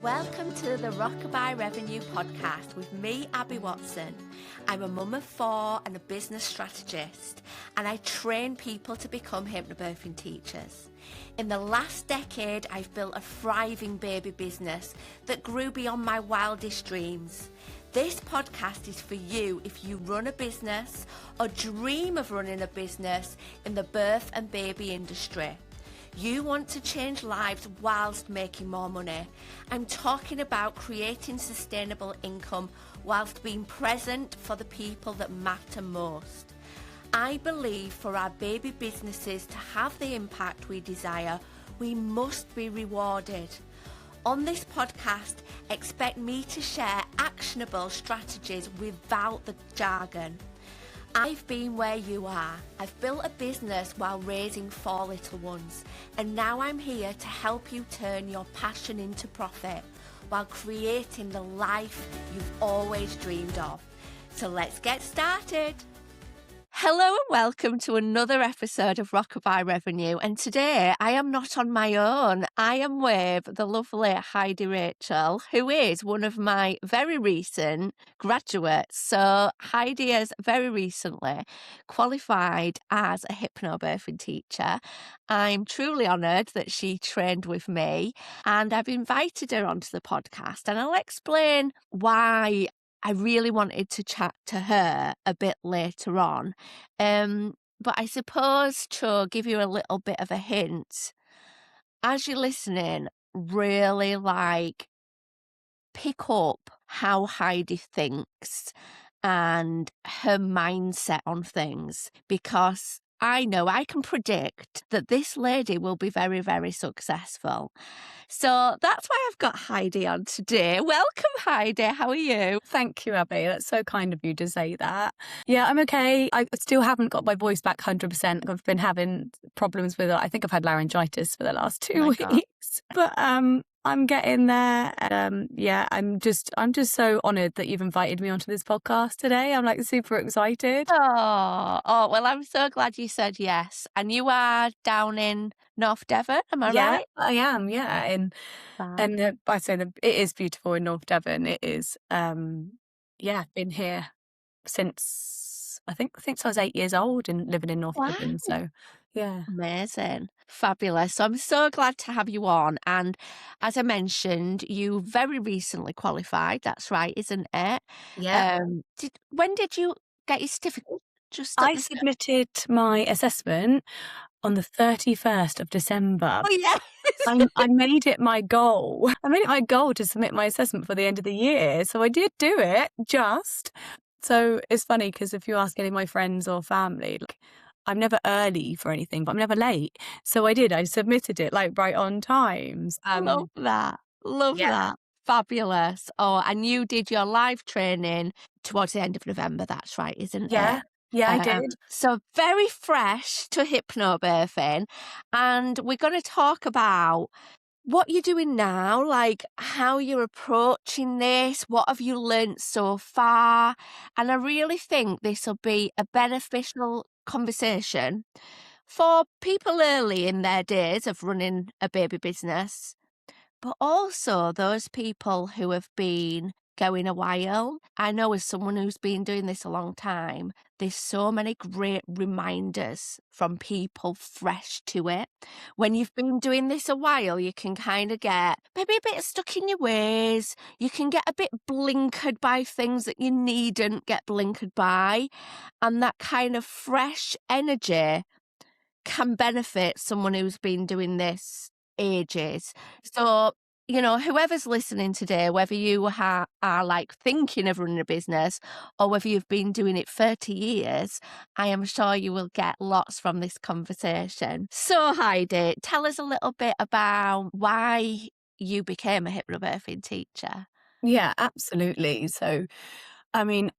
Welcome to the Rockabye Revenue podcast with me, Abby Watson. I'm a mum of 4 and a business strategist, and I train people to become hypnobirthing teachers. In the last decade, I've built a thriving baby business that grew beyond my wildest dreams. This podcast is for you if you run a business or dream of running a business in the birth and baby industry. You want to change lives whilst making more money. I'm talking about creating sustainable income whilst being present for the people that matter most. I believe for our baby businesses to have the impact we desire, we must be rewarded. On this podcast, expect me to share actionable strategies without the jargon. I've been where you are. I've built a business while raising 4 little ones, and now I'm here to help you turn your passion into profit while creating the life you've always dreamed of. So let's get started. Hello and welcome to another episode of Rockabye Revenue, and today I am not on my own. I am with the lovely Heidi Rachel, who is one of my very recent graduates. So Heidi has very recently qualified as a hypnobirthing teacher. I'm truly honoured that she trained with me, and I've invited her onto the podcast, and I'll explain why I really wanted to chat to her a bit later on. But I suppose to give you a little bit of a hint, as you're listening, really pick up how Heidi thinks and her mindset on things, because I know I can predict that this lady will be very, very successful. So that's why I've got Heidi on today. Welcome, Heidi. How are you? Thank you, Abby. That's so kind of you to say that. Yeah, I'm okay. I still haven't got my voice back 100%. I've been having problems with it. I think I've had laryngitis for the last 2 weeks. But I'm getting there. I'm just so honoured that you've invited me onto this podcast today. I'm like super excited. Oh, well, I'm so glad you said yes. And you are down in North Devon, am I right? I am, yeah. I say that it is beautiful in North Devon. It is, been here since I was 8 years old and living in North Devon. So, yeah. Amazing. Fabulous. So I'm so glad to have you on. And as I mentioned, you very recently qualified. That's right, isn't it? Yeah. When did you get your certificate? I submitted my assessment on the 31st of December. Oh, yes. I made it my goal. I made it my goal to submit my assessment for the end of the year. So I did do it, So it's funny because if you ask any of my friends or family, I'm never early for anything, but I'm never late. So I did. I submitted it right on time. Love that. Love that. Fabulous. Oh, and you did your live training towards the end of November. That's right, isn't it? Yeah, I did. So very fresh to hypnobirthing, and we're going to talk about what you're doing now, how you're approaching this, what have you learnt so far, and I really think this will be a beneficial conversation for people early in their days of running a baby business, but also those people who have been going a while. I know as someone who's been doing this a long time, there's so many great reminders from people fresh to it. When you've been doing this a while, you can kind of get maybe a bit stuck in your ways. You can get a bit blinkered by things that you needn't get blinkered by. And that kind of fresh energy can benefit someone who's been doing this ages. So, whoever's listening today, whether you are thinking of running a business or whether you've been doing it 30 years, I am sure you will get lots from this conversation. So Heidi, tell us a little bit about why you became a hypnobirthing teacher. Yeah, absolutely. So, I mean,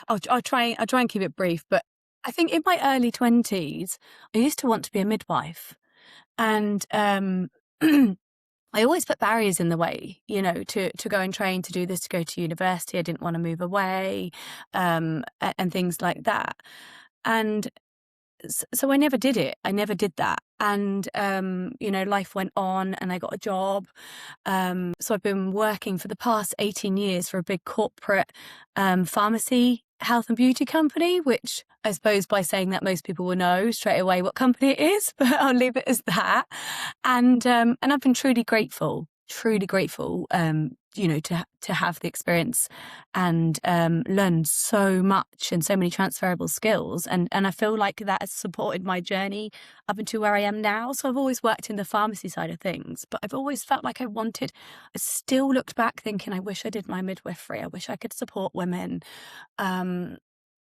I'll try and keep it brief, but I think in my early 20s, I used to want to be a midwife. And I always put barriers in the way, to go and train, to do this, to go to university. I didn't want to move away, and things like that. And so I never did it. I never did that. And, life went on and I got a job. So I've been working for the past 18 years for a big corporate pharmacy health and beauty company, which I suppose by saying that most people will know straight away what company it is, but I'll leave it as that. And I've been truly grateful, to have the experience and learn so much and so many transferable skills. And I feel like that has supported my journey up until where I am now. So I've always worked in the pharmacy side of things, but I've always felt like I still looked back thinking, I wish I did my midwifery. I wish I could support women.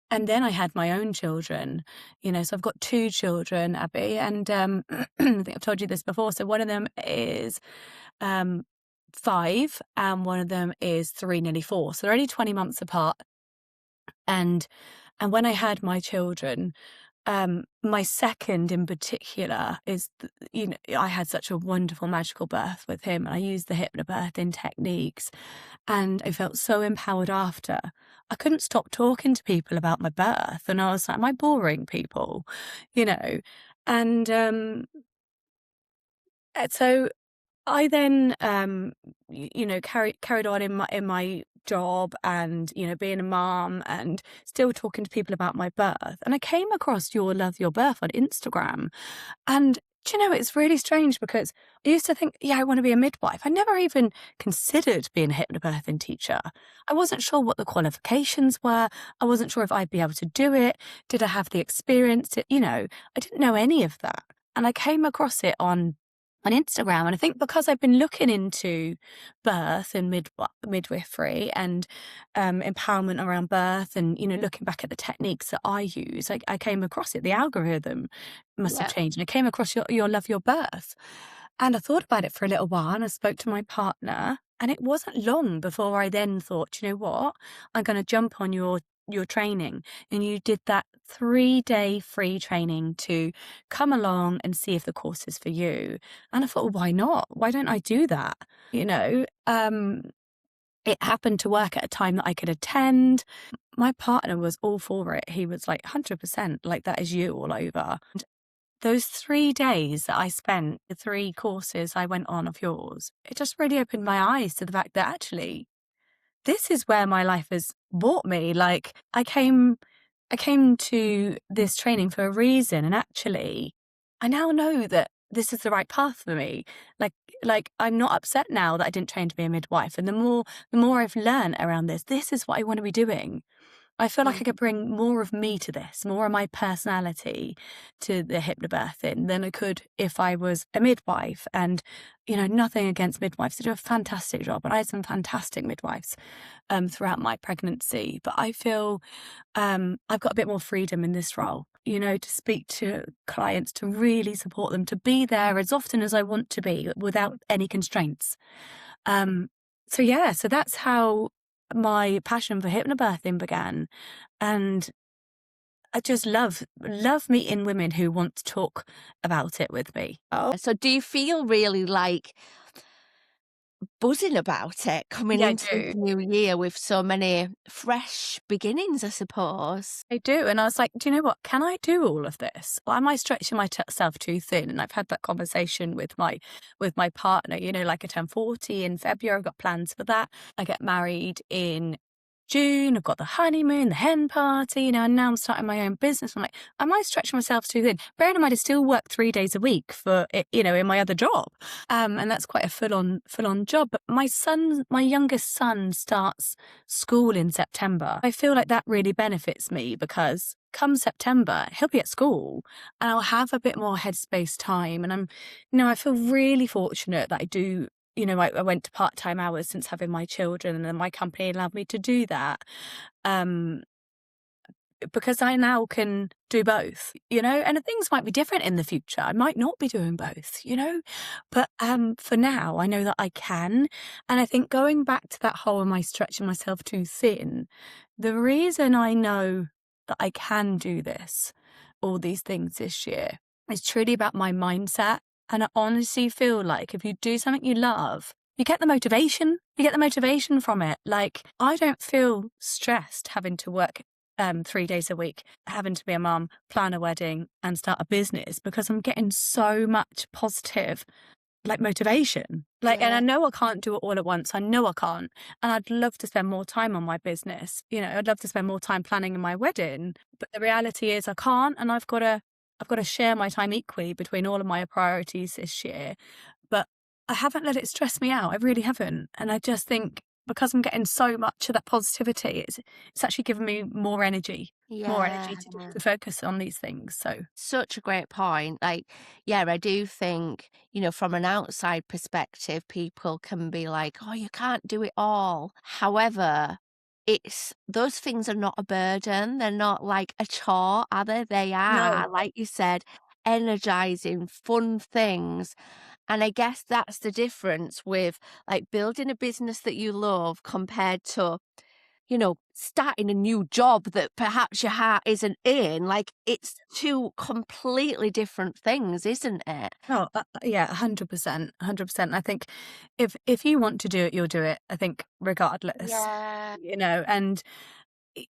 And then I had my own children, so I've got 2 children, Abby, and I think I've told you this before. So one of them is 5 and one of them is 3, nearly 4. So they're only 20 months apart. And when I had my children, my second in particular is, I had such a wonderful magical birth with him, and I used the hypnobirthing techniques, and I felt so empowered after. I couldn't stop talking to people about my birth, and I was like, am I boring people? And so I then, carried on in my job and, being a mom and still talking to people about my birth. And I came across your Love Your Birth on Instagram. And, it's really strange because I used to think, I want to be a midwife. I never even considered being a hypnobirthing teacher. I wasn't sure what the qualifications were. I wasn't sure if I'd be able to do it. Did I have the experience? I didn't know any of that. And I came across it on Instagram. And I think because I've been looking into birth and midwifery and empowerment around birth and, looking back at the techniques that I use, I came across it. The algorithm must have changed. And I came across your Love Your Birth. And I thought about it for a little while and I spoke to my partner. And it wasn't long before I then thought, you know what, I'm going to jump on your training. And you did that 3-day free training to come along and see if the course is for you. And I thought, well, why not? Why don't I do that? It happened to work at a time that I could attend. My partner was all for it. He was like 100%, like that is you all over. And those 3 days that I spent, the 3 courses I went on of yours, it just really opened my eyes to the fact that actually this is where my life has brought me. Like I came to this training for a reason, and actually I now know that this is the right path for me. Like I'm not upset now that I didn't train to be a midwife. And the more I've learned around this is what I want to be doing. I feel like I could bring more of me to this, more of my personality to the hypnobirthing than I could if I was a midwife. And, nothing against midwives. They do a fantastic job. And I had some fantastic midwives throughout my pregnancy. But I feel I've got a bit more freedom in this role, to speak to clients, to really support them, to be there as often as I want to be without any constraints. So that's how my passion for hypnobirthing began. And I just love meeting women who want to talk about it with me. So do you feel really like buzzing about it coming into the new year with so many fresh beginnings, I suppose? I do. And I was like, do you know what? Can I do all of this? Or am I stretching myself too thin? And I've had that conversation with my partner, like I turn 40 in February. I've got plans for that. I get married in June, I've got the honeymoon, the hen party, and now I'm starting my own business. I'm like, am I stretching myself too thin? Bearing in mind, I still work 3 days a week for it, in my other job. And that's quite a full-on job. But my youngest son starts school in September. I feel like that really benefits me because come September, he'll be at school and I'll have a bit more headspace time. And I feel really fortunate that I do. I went to part-time hours since having my children, and then my company allowed me to do that because I now can do both, and things might be different in the future. I might not be doing both, but for now, I know that I can. And I think going back to that whole am I stretching myself too thin, the reason I know that I can do all these things this year, is truly about my mindset. And I honestly feel like if you do something you love, you get the motivation. You get the motivation from it. Like, I don't feel stressed having to work 3 days a week, having to be a mum, plan a wedding and start a business because I'm getting so much positive motivation. And I know I can't do it all at once. I know I can't. And I'd love to spend more time on my business. I'd love to spend more time planning my wedding. But the reality is I can't, and I've got to share my time equally between all of my priorities this year. But I haven't let it stress me out. I really haven't. And I just think because I'm getting so much of that positivity, it's actually given me more energy to focus on these things. So such a great point. I do think, from an outside perspective, people can be like, oh, you can't do it all. However, those things are not a burden. They're not like a chore, are they? They are, no, like you said, energizing, fun things. And I guess that's the difference with building a business that you love compared to, starting a new job that perhaps your heart isn't in. It's two completely different things, isn't it? oh, yeah, 100%, 100%. I think if you want to do it, you'll do it. I think regardless, Yeah. and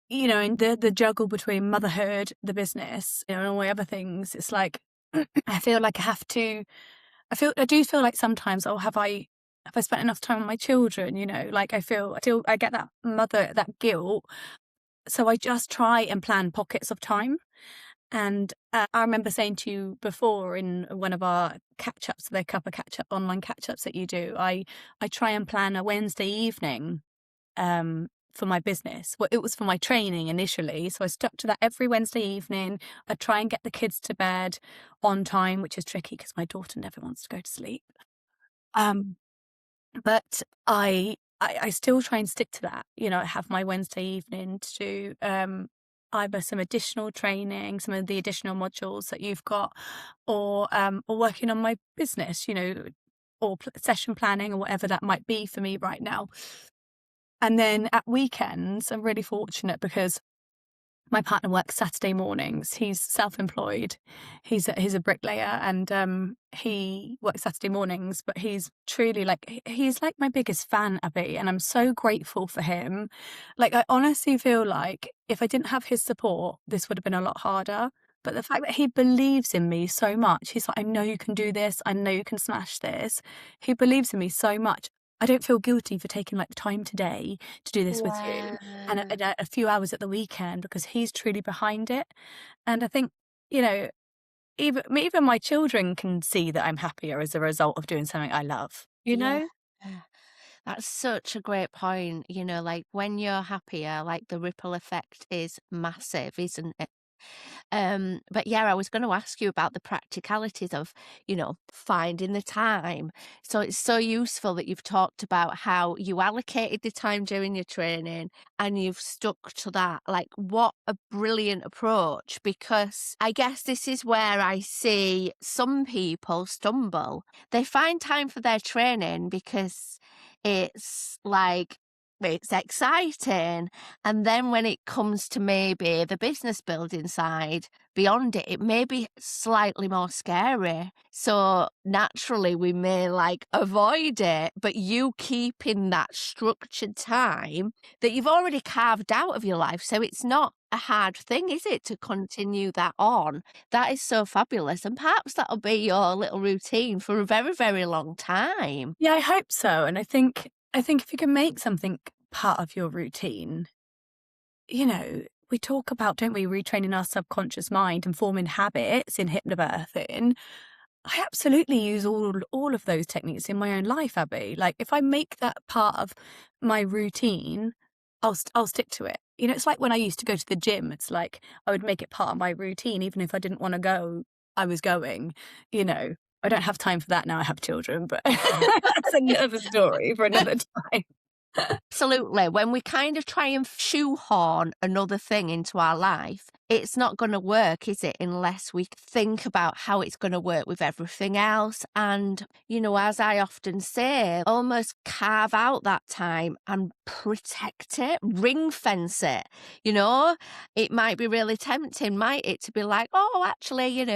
in the juggle between motherhood, the business, and all the other things, it's like I feel like I do feel like sometimes, have I spent enough time with my children? I get that guilt. So I just try and plan pockets of time. And I remember saying to you before in one of our catch-ups, the cuppa catch-up, online catch-ups that you do, I try and plan a Wednesday evening for my business. Well, it was for my training initially. So I stuck to that every Wednesday evening. I try and get the kids to bed on time, which is tricky because my daughter never wants to go to sleep. But I still try and stick to that. I have my Wednesday evening to do either some additional training, some of the additional modules that you've got, or working on my business, or session planning or whatever that might be for me right now. And then at weekends, I'm really fortunate because my partner works Saturday mornings. He's self-employed. He's a bricklayer, and he works Saturday mornings. But he's truly he's my biggest fan, Abby, and I'm so grateful for him. I honestly feel like if I didn't have his support, this would have been a lot harder. But the fact that he believes in me so much, he's like, I know you can do this. I know you can smash this. He believes in me so much. I don't feel guilty for taking time today to do this with you and a few hours at the weekend because he's truly behind it. And I think, even my children can see that I'm happier as a result of doing something I love, Yeah. That's such a great point. When you're happier, the ripple effect is massive, isn't it? But yeah, I was going to ask you about the practicalities of, finding the time. So it's so useful that you've talked about how you allocated the time during your training and you've stuck to that. What a brilliant approach, because I guess this is where I see some people stumble. They find time for their training because it's it's exciting. And then when it comes to maybe the business building side, beyond it, it may be slightly more scary. So naturally we may avoid it, but you keeping that structured time that you've already carved out of your life. So it's not a hard thing, is it, to continue that on? That is so fabulous. And perhaps that'll be your little routine for a very, very long time. Yeah, I hope so. And I think if you can make something part of your routine, we talk about, don't we, retraining our subconscious mind and forming habits in hypnobirthing. I absolutely use all of those techniques in my own life, Abby. If I make that part of my routine, I'll stick to it. It's like when I used to go to the gym. It's like I would make it part of my routine, even if I didn't want to go, I was going. I don't have time for that now. I have children, but that's another story for another time. Absolutely. When we kind of try and shoehorn another thing into our life, it's not going to work, is it? Unless we think about how it's going to work with everything else. And, as I often say, almost carve out that time and protect it, ring fence it. It might be really tempting, might it, to be like, oh, actually,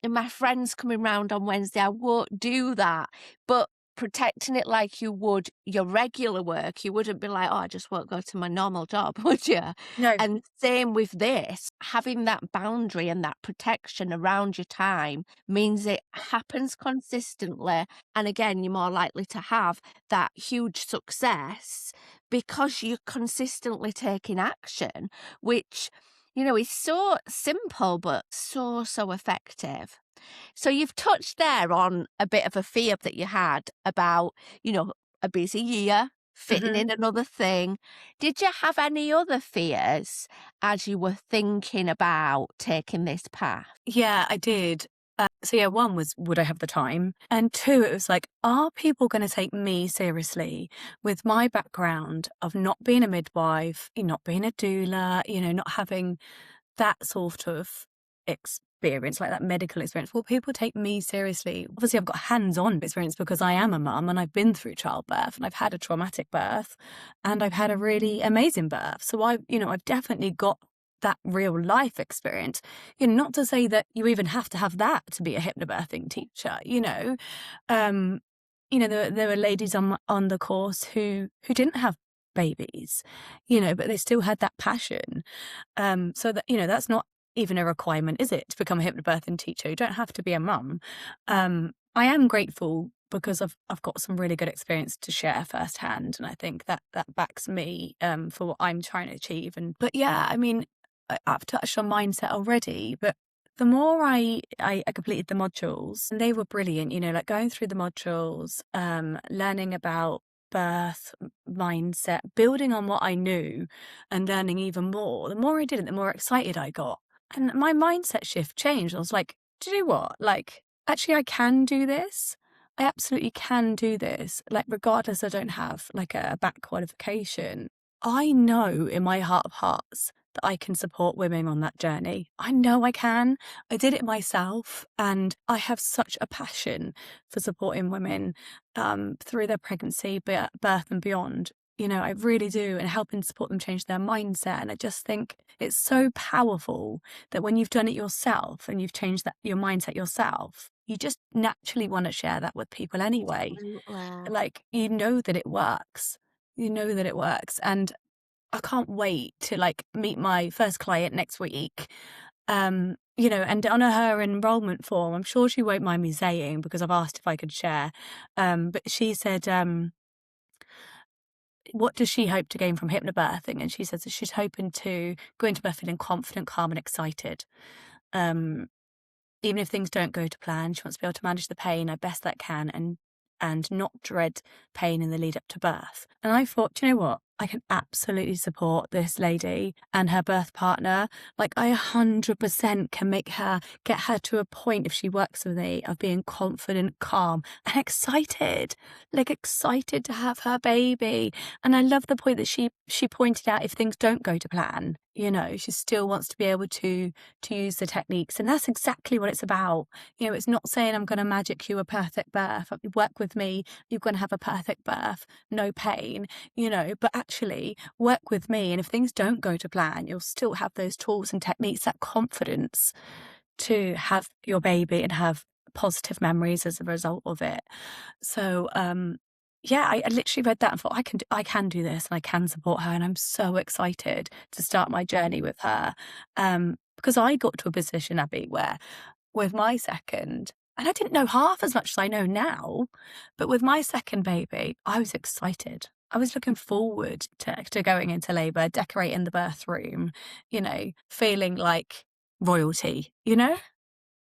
my friend's coming round on Wednesday, I won't do that. But protecting it like you would your regular work. You wouldn't be like, oh, I just won't go to my normal job, would you? No. And same with this, having that boundary and that protection around your time means it happens consistently. And again, you're more likely to have that huge success because you're consistently taking action, which, is so simple, but so, so effective. So you've touched there on a bit of a fear that you had about, a busy year, fitting in another thing. Did you have any other fears as you were thinking about taking this path? Yeah, I did. So yeah, one was, would I have the time? And two, it was like, are people going to take me seriously with my background of not being a midwife, not being a doula, not having that sort of experience, like that medical experience? Will people take me seriously? Obviously, I've got hands-on experience because I am a mum and I've been through childbirth and I've had a traumatic birth and I've had a really amazing birth. So I've definitely got that real life experience. Not to say that you even have to have that to be a hypnobirthing teacher. There were ladies on the course who didn't have babies, but they still had that passion. So that that's not even a requirement, is it, to become a hypnobirthing teacher? You don't have to be a mum. I am grateful because I've got some really good experience to share firsthand, and I think that backs me for what I'm trying to achieve. But yeah, I mean, I've touched on mindset already, but the more I completed the modules, and they were brilliant, like going through the modules, learning about birth, mindset, building on what I knew and learning even more. The more I did it, the more excited I got. And my mindset shift changed. I was like, do you know what? Like, actually, I can do this. I absolutely can do this. Like, regardless, I don't have like a back qualification. I know in my heart of hearts that I can support women on that journey. I know I can. I did it myself, and I have such a passion for supporting women through their pregnancy, birth and beyond. I really do, and helping support them change their mindset. And I just think it's so powerful that when you've done it yourself and you've changed your mindset yourself, you just naturally want to share that with people anyway. Absolutely. Like, that it works. And I can't wait to meet my first client next week. And on her enrollment form, I'm sure she won't mind me saying, because I've asked if I could share. But she said, what does she hope to gain from hypnobirthing? And she says that she's hoping to go into birth feeling confident, calm, and excited. Even if things don't go to plan, she wants to be able to manage the pain as best that can and not dread pain in the lead up to birth. And I thought, do you know what? I can absolutely support this lady and her birth partner. Like, I 100% can get her to a point, if she works with me, of being confident, calm, and excited. Like, excited to have her baby. And I love the point that she pointed out, if things don't go to plan, she still wants to be able to use the techniques. And that's exactly what it's about. It's not saying I'm going to magic you a perfect birth. Work with me, you're going to have a perfect birth, no pain, but actually work with me. And if things don't go to plan, you'll still have those tools and techniques, that confidence to have your baby and have positive memories as a result of it. So, yeah, I literally read that and thought, I can do this and I can support her. And I'm so excited to start my journey with her. Because I got to a position, Abby, where with my second, and I didn't know half as much as I know now, but with my second baby, I was excited. I was looking forward to going into labour, decorating the birth room, feeling like royalty,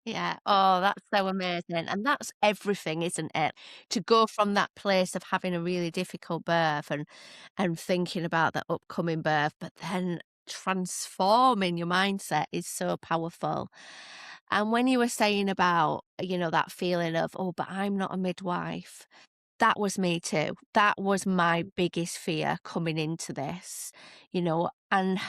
Yeah. Oh, that's so amazing. And that's everything, isn't it? To go from that place of having a really difficult birth and thinking about the upcoming birth, but then transforming your mindset is so powerful. And when you were saying about, that feeling of, oh, but I'm not a midwife, that was me too. That was my biggest fear coming into this. And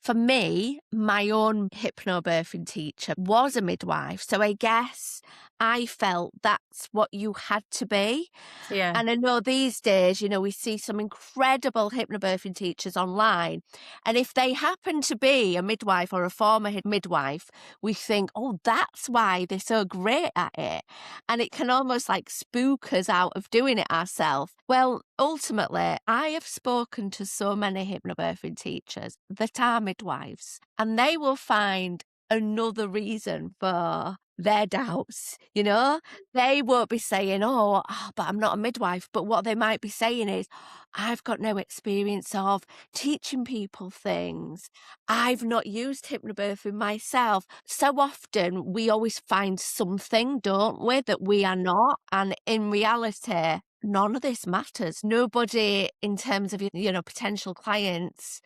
for me, my own hypnobirthing teacher was a midwife. So I guess I felt that's what you had to be. Yeah. And I know these days, we see some incredible hypnobirthing teachers online. And if they happen to be a midwife or a former midwife, we think, oh, that's why they're so great at it. And it can almost like spook us out of doing it ourselves. Well, ultimately, I have spoken to so many hypnobirthing teachers that are midwives, and they will find another reason for their doubts. They won't be saying, but I'm not a midwife. But what they might be saying is, I've got no experience of teaching people things. I've not used hypnobirthing myself. So often we always find something, don't we, that we are not. And in reality, none of this matters. Nobody, in terms of, potential clients,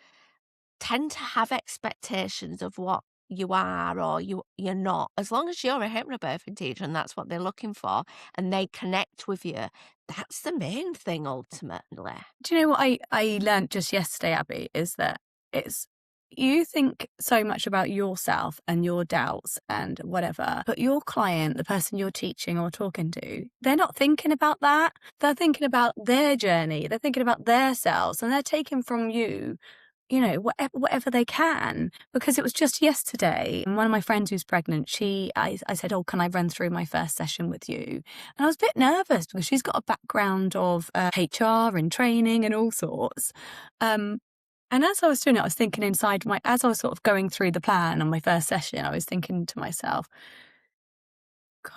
tend to have expectations of what you are or you're not. As long as you're a hypnobirthing teacher and that's what they're looking for and they connect with you, that's the main thing ultimately. Do you know what I learned just yesterday, Abby, is that you think so much about yourself and your doubts and whatever, but your client, the person you're teaching or talking to, they're not thinking about that. They're thinking about their journey. They're thinking about their selves, and they're taking from you, whatever they can. Because it was just yesterday, and one of my friends who's pregnant, I said, oh, can I run through my first session with you? And I was a bit nervous because she's got a background of HR and training and all sorts. And as I was doing it, I was thinking as I was sort of going through the plan on my first session, I was thinking to myself,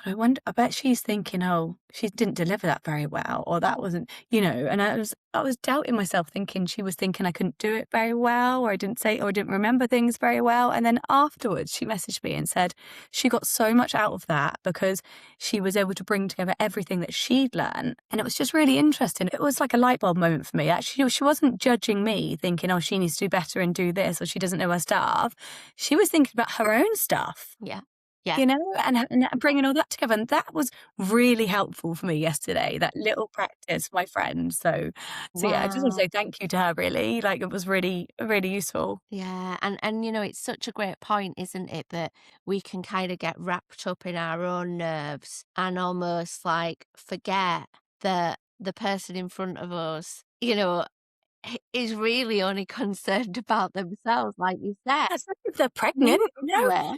God, I bet she's thinking, oh, she didn't deliver that very well, or that wasn't, and I was doubting myself, thinking she was thinking I couldn't do it very well, or I didn't remember things very well. And then afterwards she messaged me and said she got so much out of that because she was able to bring together everything that she'd learned. And it was just really interesting. It was like a light bulb moment for me. Actually, she wasn't judging me, thinking, oh, she needs to do better and do this, or she doesn't know her stuff. She was thinking about her own stuff. Yeah. Yeah. And bringing all that together. And that was really helpful for me yesterday, that little practice for my friend. So yeah, I just want to say thank you to her, really. Like, it was really, really useful. Yeah. And it's such a great point, isn't it, that we can kind of get wrapped up in our own nerves and almost like forget that the person in front of us, is really only concerned about themselves, like you said. It's like if they're pregnant, Yeah.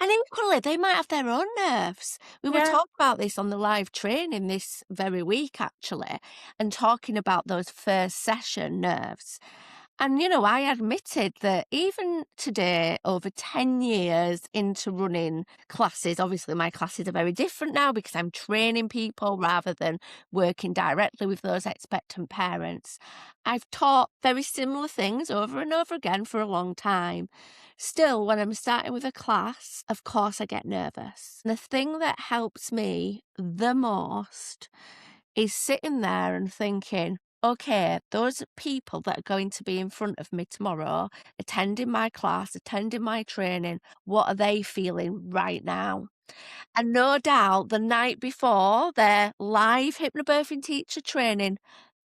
And equally, they might have their own nerves. We were talking about this on the live training this very week, actually, and talking about those first session nerves. And, I admitted that even today, over 10 years into running classes, obviously my classes are very different now because I'm training people rather than working directly with those expectant parents. I've taught very similar things over and over again for a long time. Still, when I'm starting with a class, of course I get nervous. The thing that helps me the most is sitting there and thinking, okay, those people that are going to be in front of me tomorrow, attending my class, attending my training, what are they feeling right now? And no doubt the night before their live hypnobirthing teacher training,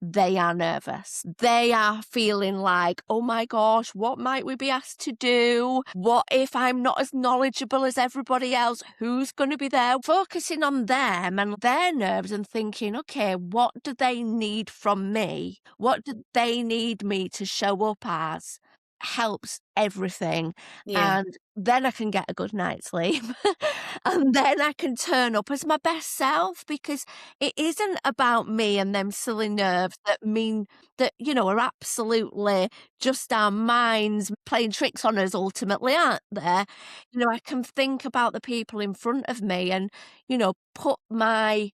they are nervous. They are feeling like, oh my gosh, what might we be asked to do? What if I'm not as knowledgeable as everybody else? Who's going to be there? Focusing on them and their nerves and thinking, okay, what do they need from me? What do they need me to show up as? Helps everything. Yeah. And then I can get a good night's sleep. And then I can turn up as my best self, because it isn't about me and them silly nerves that mean that, are absolutely just our minds playing tricks on us ultimately, aren't there? I can think about the people in front of me and, put my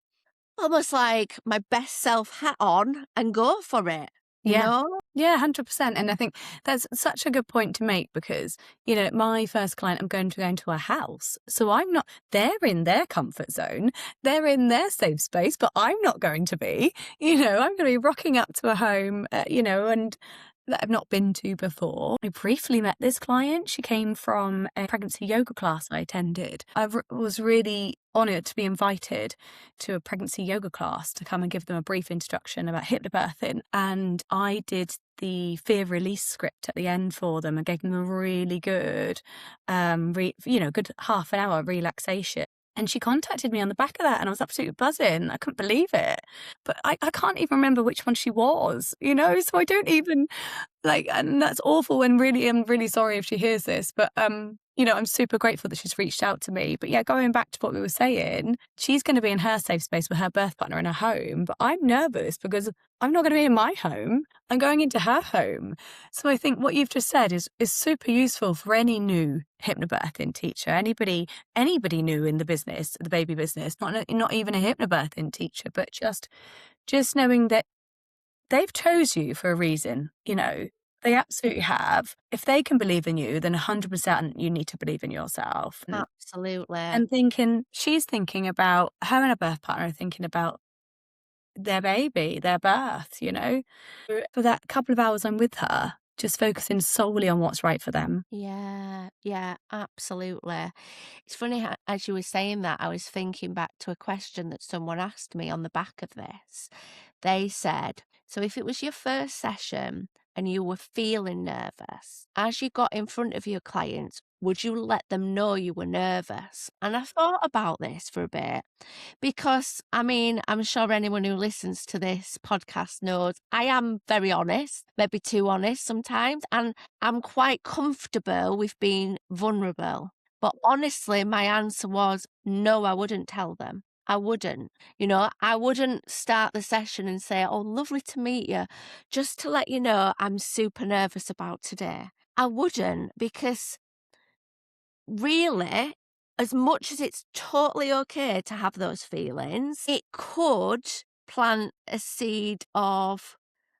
almost like my best self hat on and go for it. Yeah. Yeah, 100%. And I think that's such a good point to make because, my first client, I'm going to go into a house. So they're in their comfort zone. They're in their safe space, but I'm not going to be. I'm going to be rocking up to a home, and that I've not been to before. I briefly met this client. She came from a pregnancy yoga class I attended. I was really honoured to be invited to a pregnancy yoga class to come and give them a brief introduction about hypnobirthing. And I did the fear release script at the end for them and gave them a really good, good half an hour relaxation. And she contacted me on the back of that, and I was absolutely buzzing. I couldn't believe it. But I can't even remember which one she was, so I don't even and that's awful. And really, I'm really sorry if she hears this, but, I'm super grateful that she's reached out to me. But yeah, going back to what we were saying, she's going to be in her safe space with her birth partner in her home, but I'm nervous because I'm not going to be in my home. I'm going into her home. So I think what you've just said is super useful for any new hypnobirthing teacher, anybody new in the business, the baby business, not even a hypnobirthing teacher, but just knowing that they've chose you for a reason, They absolutely have. If they can believe in you, then 100% you need to believe in yourself. Absolutely. And she's thinking about, her and her birth partner are thinking about their baby, their birth, For that couple of hours I'm with her, just focusing solely on what's right for them. Yeah, absolutely. It's funny how, as you were saying that, I was thinking back to a question that someone asked me on the back of this. They said, so if it was your first session and you were feeling nervous, as you got in front of your clients, would you let them know you were nervous? And I thought about this for a bit because, I'm sure anyone who listens to this podcast knows I am very honest, maybe too honest sometimes, and I'm quite comfortable with being vulnerable. But honestly, my answer was, no, I wouldn't tell them. I wouldn't. I wouldn't start the session and say, oh, lovely to meet you. Just to let you know, I'm super nervous about today. I wouldn't, because really, as much as it's totally okay to have those feelings, it could plant a seed of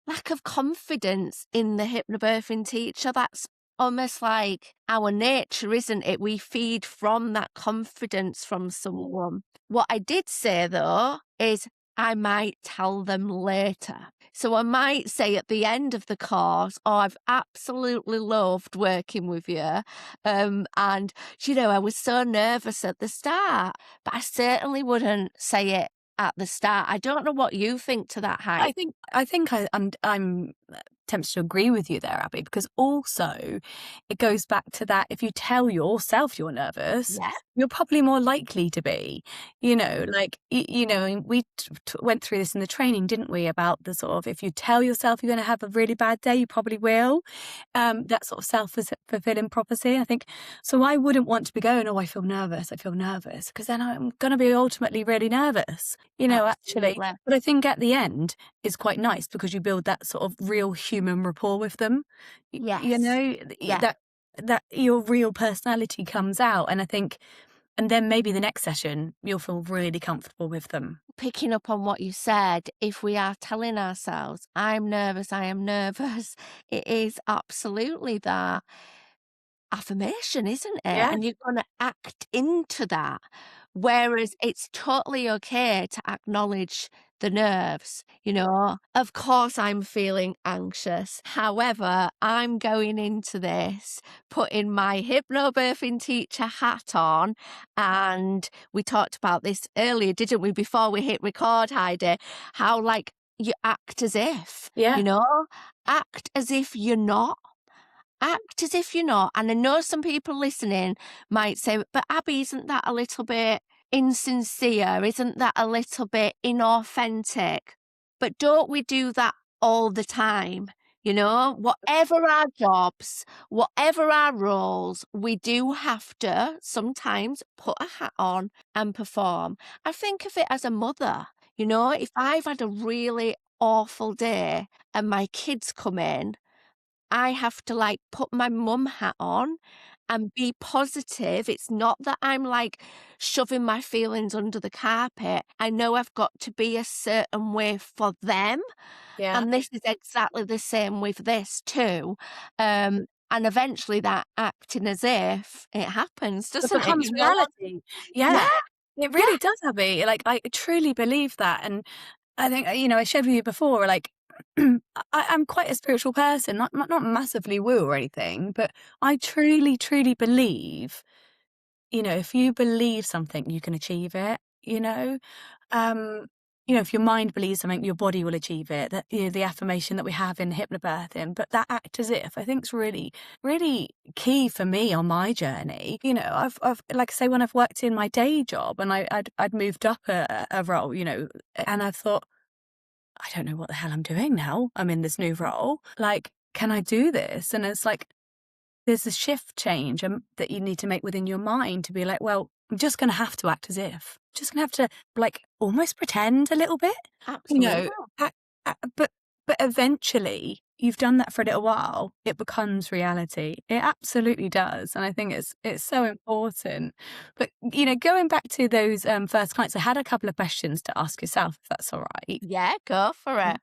lack of confidence in the hypnobirthing teacher. That's almost like our nature, isn't it? We feed from that confidence from someone. What I did say, though, is I might tell them later. So I might say at the end of the course, oh, I've absolutely loved working with you. And, I was so nervous at the start, but I certainly wouldn't say it at the start. I don't know what you think to that, Heidi. I'm tempted to agree with you there, Abby, because also it goes back to that, if you tell yourself you're nervous, you're probably more likely to be, we went through this in the training, didn't we, about the sort of, if you tell yourself you're going to have a really bad day, you probably will, that sort of self-fulfilling prophecy. I think, so I wouldn't want to be going, oh, I feel nervous, because then I'm going to be ultimately really nervous, actually. But I think at the end is quite nice because you build that sort of real human rapport with them. That your real personality comes out, and I think, and then maybe the next session you'll feel really comfortable with them. Picking up on what you said, if we are telling ourselves, I am nervous, it is absolutely that affirmation, isn't it? Yeah. And you're going to act into that. Whereas it's totally okay to acknowledge the nerves. Of course I'm feeling anxious. However, I'm going into this putting my hypnobirthing teacher hat on. And we talked about this earlier, didn't we, before we hit record, Heidi, how you act as if, act as if you're not. Act as if you're not. And I know some people listening might say, but Abby, isn't that a little bit insincere? Isn't that a little bit inauthentic? But don't we do that all the time? Whatever our jobs, whatever our roles, we do have to sometimes put a hat on and perform. I think of it as a mother. If I've had a really awful day and my kids come in, I have to put my mum hat on and be positive. It's not that I'm shoving my feelings under the carpet. I know I've got to be a certain way for them. Yeah. And this is exactly the same with this too. And eventually that acting as if it happens, doesn't it? Becomes reality. Yeah. It really does, Abby. I truly believe that. And I think, I shared with you before, I'm quite a spiritual person, not massively woo or anything, but I truly, truly believe, if you believe something, you can achieve it, um, if your mind believes something, your body will achieve it. That, the affirmation that we have in hypnobirthing, but that act as if, I think, is really, really key for me on my journey. I've like I say, when I've worked in my day job and I'd moved up a role, and I've thought, I don't know what the hell I'm doing now. I'm in this new role. Like, can I do this? And it's like, there's a shift change that you need to make within your mind to be like, well, I'm just going to have to act as if. Just going to have to like almost pretend a little bit. Absolutely. But eventually you've done that for a little while, it becomes reality. It absolutely does. And I think it's so important. But, going back to those first clients, I had a couple of questions to ask yourself, if that's all right. Yeah, go for it.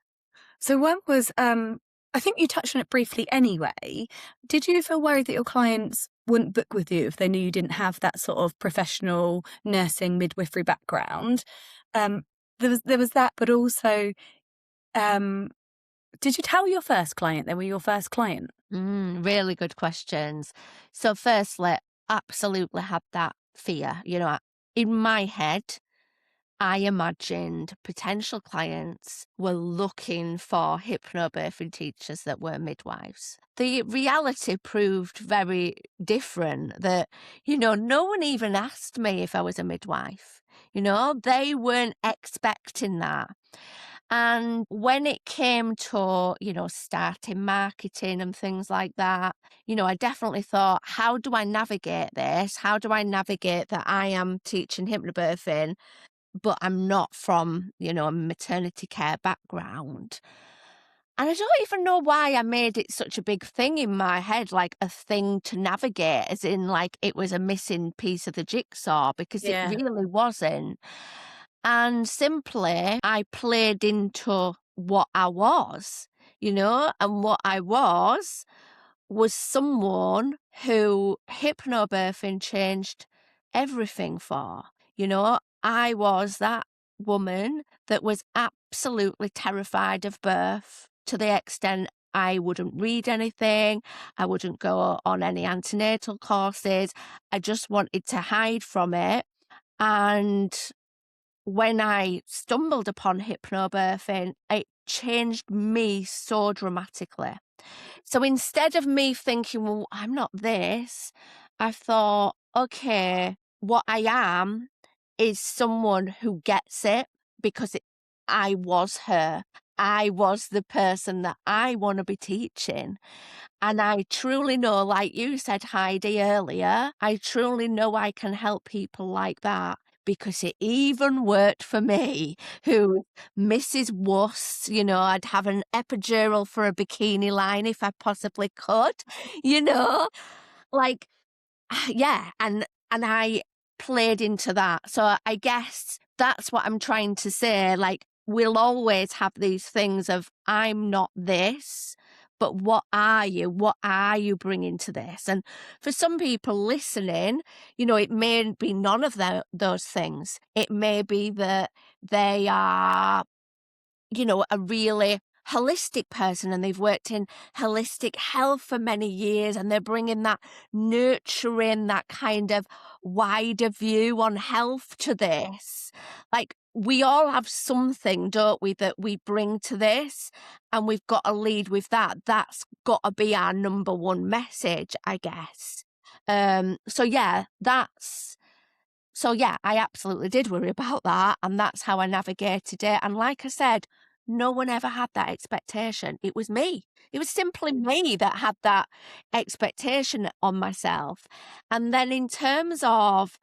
So one was, I think you touched on it briefly anyway. Did you feel worried that your clients wouldn't book with you if they knew you didn't have that sort of professional nursing midwifery background? There was that, but also, did you tell your first client they were your first client? Really good questions. So firstly, absolutely had that fear. In my head, I imagined potential clients were looking for hypnobirthing teachers that were midwives. The reality proved very different that, no one even asked me if I was a midwife. They weren't expecting that. And when it came to, starting marketing and things like that, I definitely thought, how do I navigate this? How do I navigate that I am teaching hypnobirthing, but I'm not from, a maternity care background? And I don't even know why I made it such a big thing in my head, like a thing to navigate, as in like it was a missing piece of the jigsaw, because it Yeah. really wasn't. And simply, I played into what I was, and what I was someone who hypnobirthing changed everything for. I was that woman that was absolutely terrified of birth to the extent I wouldn't read anything, I wouldn't go on any antenatal courses, I just wanted to hide from it. And when I stumbled upon hypnobirthing, it changed me so dramatically. So instead of me thinking, well, I'm not this, I thought, okay, what I am is someone who gets it, because I was her. I was the person that I want to be teaching. And I truly know, like you said, Heidi, earlier, I truly know I can help people like that, because it even worked for me, who Mrs. Wuss, I'd have an epidural for a bikini line if I possibly could, like, yeah, and I played into that. So I guess that's what I'm trying to say. Like, we'll always have these things of, I'm not this, but what are you? What are you bringing to this? And for some people listening, it may be none of those things. It may be that they are, a really holistic person and they've worked in holistic health for many years, and they're bringing that nurturing, that kind of wider view on health to this. Like, we all have something, don't we, that we bring to this, and we've got to lead with that. That's got to be our number one message, I guess. So yeah, I absolutely did worry about that, and that's how I navigated it. And like I said, no one ever had that expectation. It was me. It was simply me that had that expectation on myself. And then in terms of,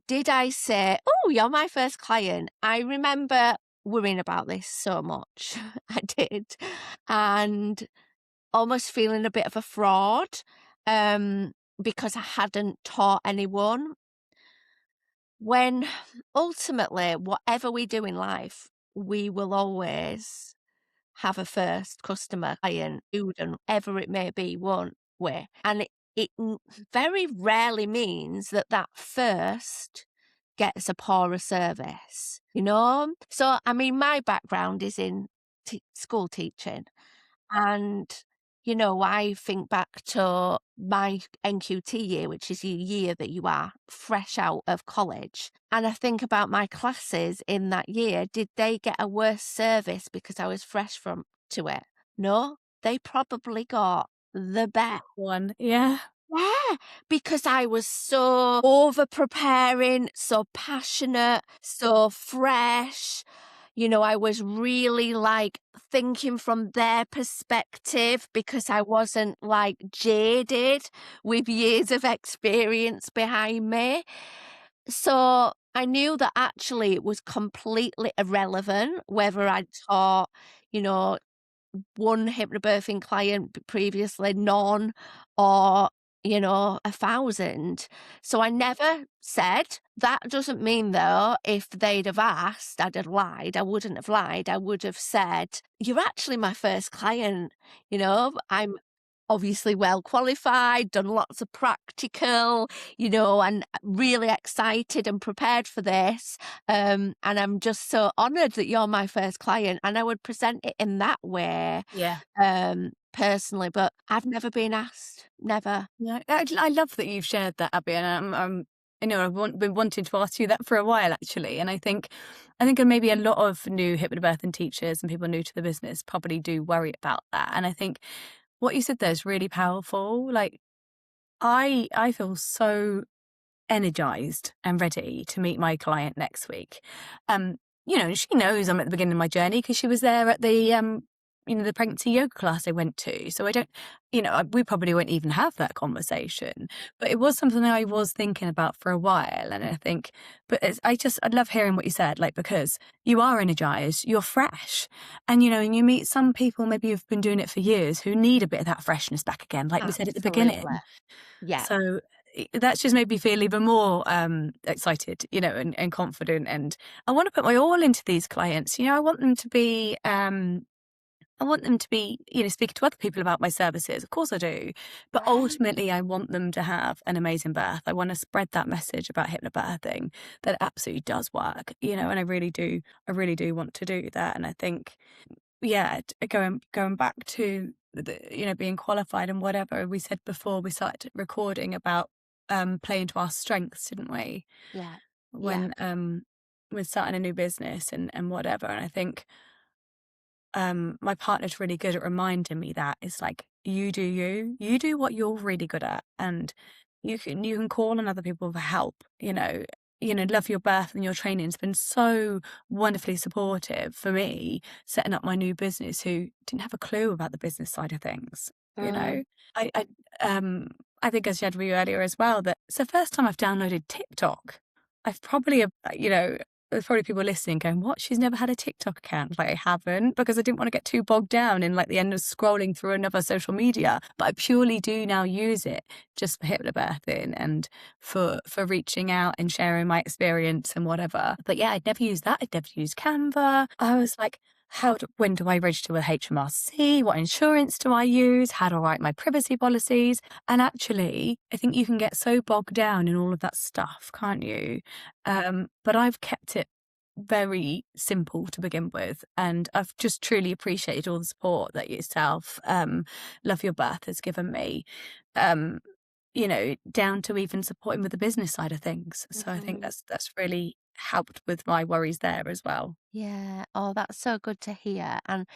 did I say, oh, you're my first client? I remember worrying about this so much. I did. And almost feeling a bit of a fraud, because I hadn't taught anyone. When ultimately, whatever we do in life, we will always have a first customer, client, student, whatever it may be, won't we? And it very rarely means that that first gets a poorer service, So, I mean, my background is in school teaching, and you know, I think back to my NQT year, which is your year that you are fresh out of college. And I think about my classes in that year. Did they get a worse service because I was fresh from to it? No, they probably got the best. One. Yeah. Yeah, because I was so over preparing, so passionate, so fresh. You know, I was really like thinking from their perspective because I wasn't like jaded with years of experience behind me. So I knew that actually it was completely irrelevant whether I'd taught, you know, one hypnobirthing client previously, none, or, you know, 1,000. So I never said. That doesn't mean, though, if they'd have asked, I'd have lied. I wouldn't have lied. I would have said, "You're actually my first client. You know, I'm obviously well qualified, done lots of practical, you know, and really excited and prepared for this. And I'm just so honoured that you're my first client." And I would present it in that way, Yeah. personally, but I've never been asked. Never. Yeah, I love that you've shared that, Abby, and you know, been wanting to ask you that for a while actually, and I think maybe a lot of new hypnobirthing teachers and people new to the business probably do worry about that, and I think what you said there is really powerful. Like, I feel so energized and ready to meet my client next week. You know, she knows I'm at the beginning of my journey because she was there at the you know, the pregnancy yoga class I went to. So I don't, you know, we probably won't even have that conversation. But it was something I was thinking about for a while. And I think, but I love hearing what you said, like, because you are energized, you're fresh. And, you know, and you meet some people, maybe you've been doing it for years, who need a bit of that freshness back again, like we said at the beginning. Absolutely. Yeah. So that's just made me feel even more excited, you know, and confident. And I want to put my all into these clients. You know, I want them to be, you know, speaking to other people about my services. Of course I do. But Yeah. ultimately, I want them to have an amazing birth. I want to spread that message about hypnobirthing, that it absolutely does work, you know, and I really do want to do that. And I think, yeah, going back to the, you know, being qualified and whatever we said before we started recording about playing to our strengths, didn't we? Yeah. When we're starting a new business and whatever. And I think my partner's really good at reminding me that it's like, you do what you're really good at, and you can call on other people for help. You know, Love Your Birth and your training has been so wonderfully supportive for me setting up my new business, who didn't have a clue about the business side of things. You know, I I think I shared with you earlier as well that it's the first time I've downloaded TikTok. I've probably, you know, there's probably people listening going, "What? She's never had a TikTok account?" Like, I haven't, because I didn't want to get too bogged down in like the end of scrolling through another social media. But I purely do now use it just for hypnobirthing and for reaching out and sharing my experience and whatever. But yeah, I'd never used that. I'd never used Canva. I was like, when do I register with HMRC? What insurance do I use? How do I write my privacy policies? And actually, I think you can get so bogged down in all of that stuff, can't you? But I've kept it very simple to begin with, and I've just truly appreciated all the support that yourself, Love Your Birth, has given me. You know, down to even supporting with the business side of things. So I think that's really helped with my worries there as well. Yeah. Oh, that's so good to hear. And,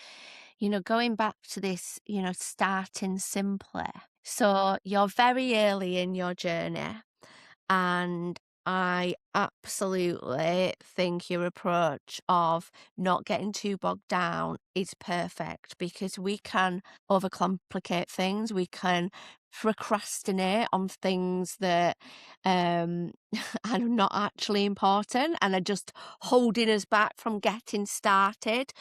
you know, going back to this, you know, starting simply. So you're very early in your journey, and I absolutely think your approach of not getting too bogged down is perfect, because we can overcomplicate things. We can procrastinate on things that are not actually important and are just holding us back from getting started.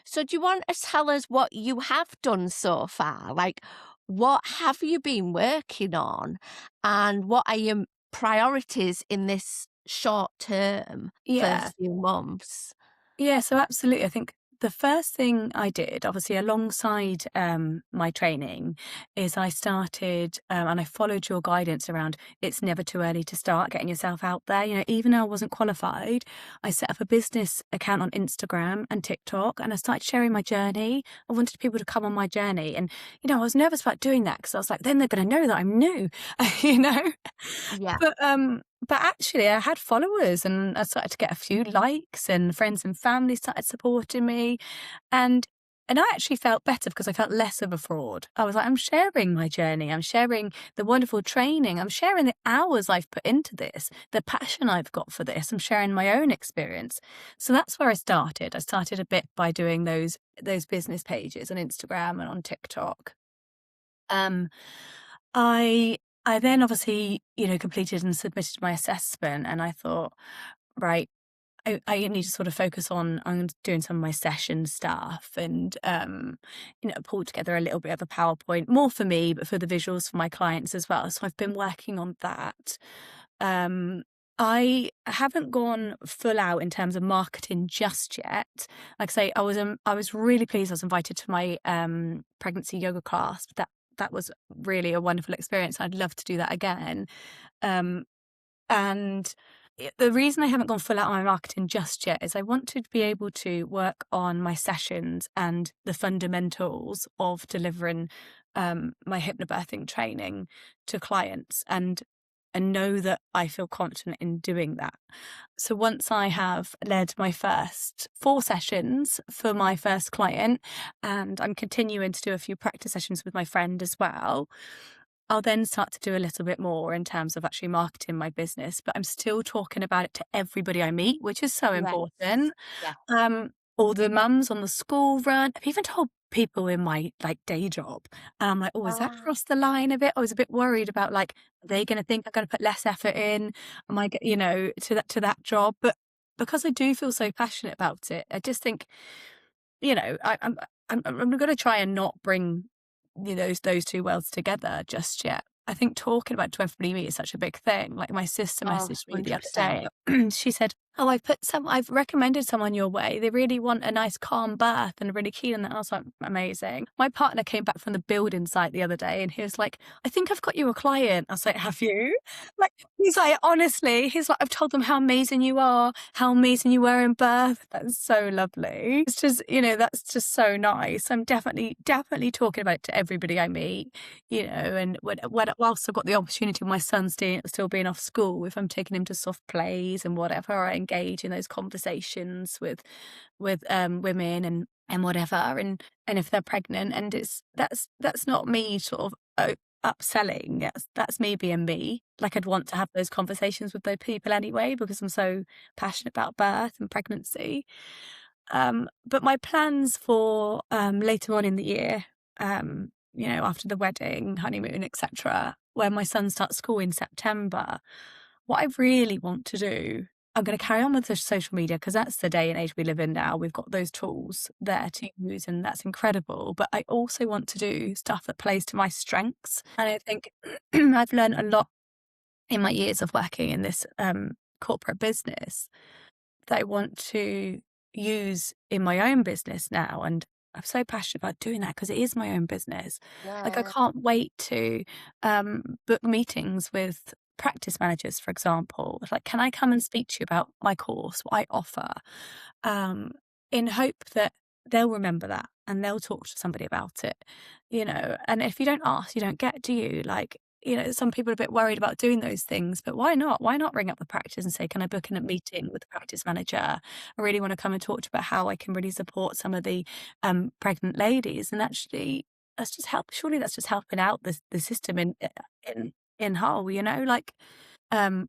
So do you want to tell us what you have done so far? Like, what have you been working on, and what are your priorities in this short term Yeah. first few months? Yeah, so absolutely. I think the first thing I did, obviously alongside my training, is I started and I followed your guidance around it's never too early to start getting yourself out there. You know, even though I wasn't qualified, I set up a business account on Instagram and TikTok, and I started sharing my journey. I wanted people to come on my journey, and you know, I was nervous about doing that because I was like, then they're going to know that I'm new, you know. Yeah. But actually, I had followers, and I started to get a few likes, and friends and family started supporting me, and I actually felt better because I felt less of a fraud. I was like, I'm sharing my journey, I'm sharing the wonderful training, I'm sharing the hours I've put into this, the passion I've got for this, I'm sharing my own experience. So that's where I started. I started a bit by doing those business pages on Instagram and on TikTok. Um, I then obviously, you know, completed and submitted my assessment, and I thought, right, I need to sort of focus on doing some of my session stuff and, you know, pull together a little bit of a PowerPoint, more for me, but for the visuals for my clients as well. So I've been working on that. Um, I haven't gone full out in terms of marketing just yet. Like I say, I was really pleased I was invited to my pregnancy yoga class. That was really a wonderful experience. I'd love to do that again. Um, and the reason I haven't gone full out on my marketing just yet is I want to be able to work on my sessions and the fundamentals of delivering my hypnobirthing training to clients, and know that I feel confident in doing that. So once I have led my first 4 sessions for my first client, and I'm continuing to do a few practice sessions with my friend as well, I'll then start to do a little bit more in terms of actually marketing my business. But I'm still talking about it to everybody I meet, which is so Yes. important. Yeah. All the mums on the school run. I've even told people in my like day job, and I'm like, oh, is that Ah, crossed the line a bit? I was a bit worried about like, are they going to think I'm going to put less effort in? Am I, you know, to that job? But because I do feel so passionate about it, I just think, you know, I'm going to try and not bring, you know, those two worlds together just yet. I think talking about it to everybody me is such a big thing. Like my sister oh, messaged me the other 100%. day. She said, "Oh, I've recommended someone your way. They really want a nice calm birth and are really keen on that." I was like, amazing. My partner came back from the building site the other day and he was like, "I think I've got you a client." I was like, "Have you?" Like, he's like, honestly, he's like, "I've told them how amazing you are, how amazing you were in birth." That's so lovely. It's just, you know, that's just so nice. I'm definitely talking about it to everybody I meet, you know, and whilst I've got the opportunity with my son still being off school, if I'm taking him to soft plays and whatever, I engage in those conversations with women and whatever, and if they're pregnant, and that's not me sort of upselling. That's me being me. Like I'd want to have those conversations with those people anyway because I'm so passionate about birth and pregnancy. But my plans for later on in the year, you know, after the wedding, honeymoon, etc., when my son starts school in September, what I really want to do, I'm going to carry on with the social media because that's the day and age we live in now. We've got those tools there to use, and that's incredible. But I also want to do stuff that plays to my strengths. And I think I've learned a lot in my years of working in this corporate business that I want to use in my own business now. And I'm so passionate about doing that because it is my own business. Like I Yeah. can't wait to book meetings with practice managers, for example. It's like, can I come and speak to you about my course, what I offer? Um, in hope that they'll remember that and they'll talk to somebody about it, you know. And if you don't ask, you don't get, do you? Like, you know, some people are a bit worried about doing those things, but why not? Why not ring up the practice and say, can I book in a meeting with the practice manager? I really want to come and talk to you about how I can really support some of the pregnant ladies. And actually, that's just surely that's just helping out the system in whole, you know, like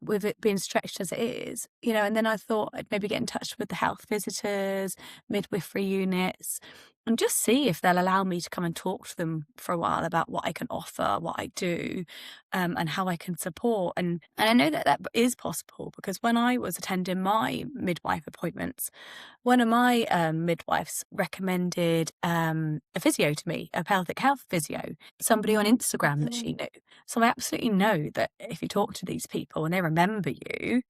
with it being stretched as it is, you know. And then I thought I'd maybe get in touch with the health visitors, midwifery units, and just see if they'll allow me to come and talk to them for a while about what I can offer, what I do, and how I can support. And I know that that is possible because when I was attending my midwife appointments, one of my midwives recommended a physio to me, a pelvic health physio, somebody on Instagram that she Mm, knew. So I absolutely know that if you talk to these people and they remember you,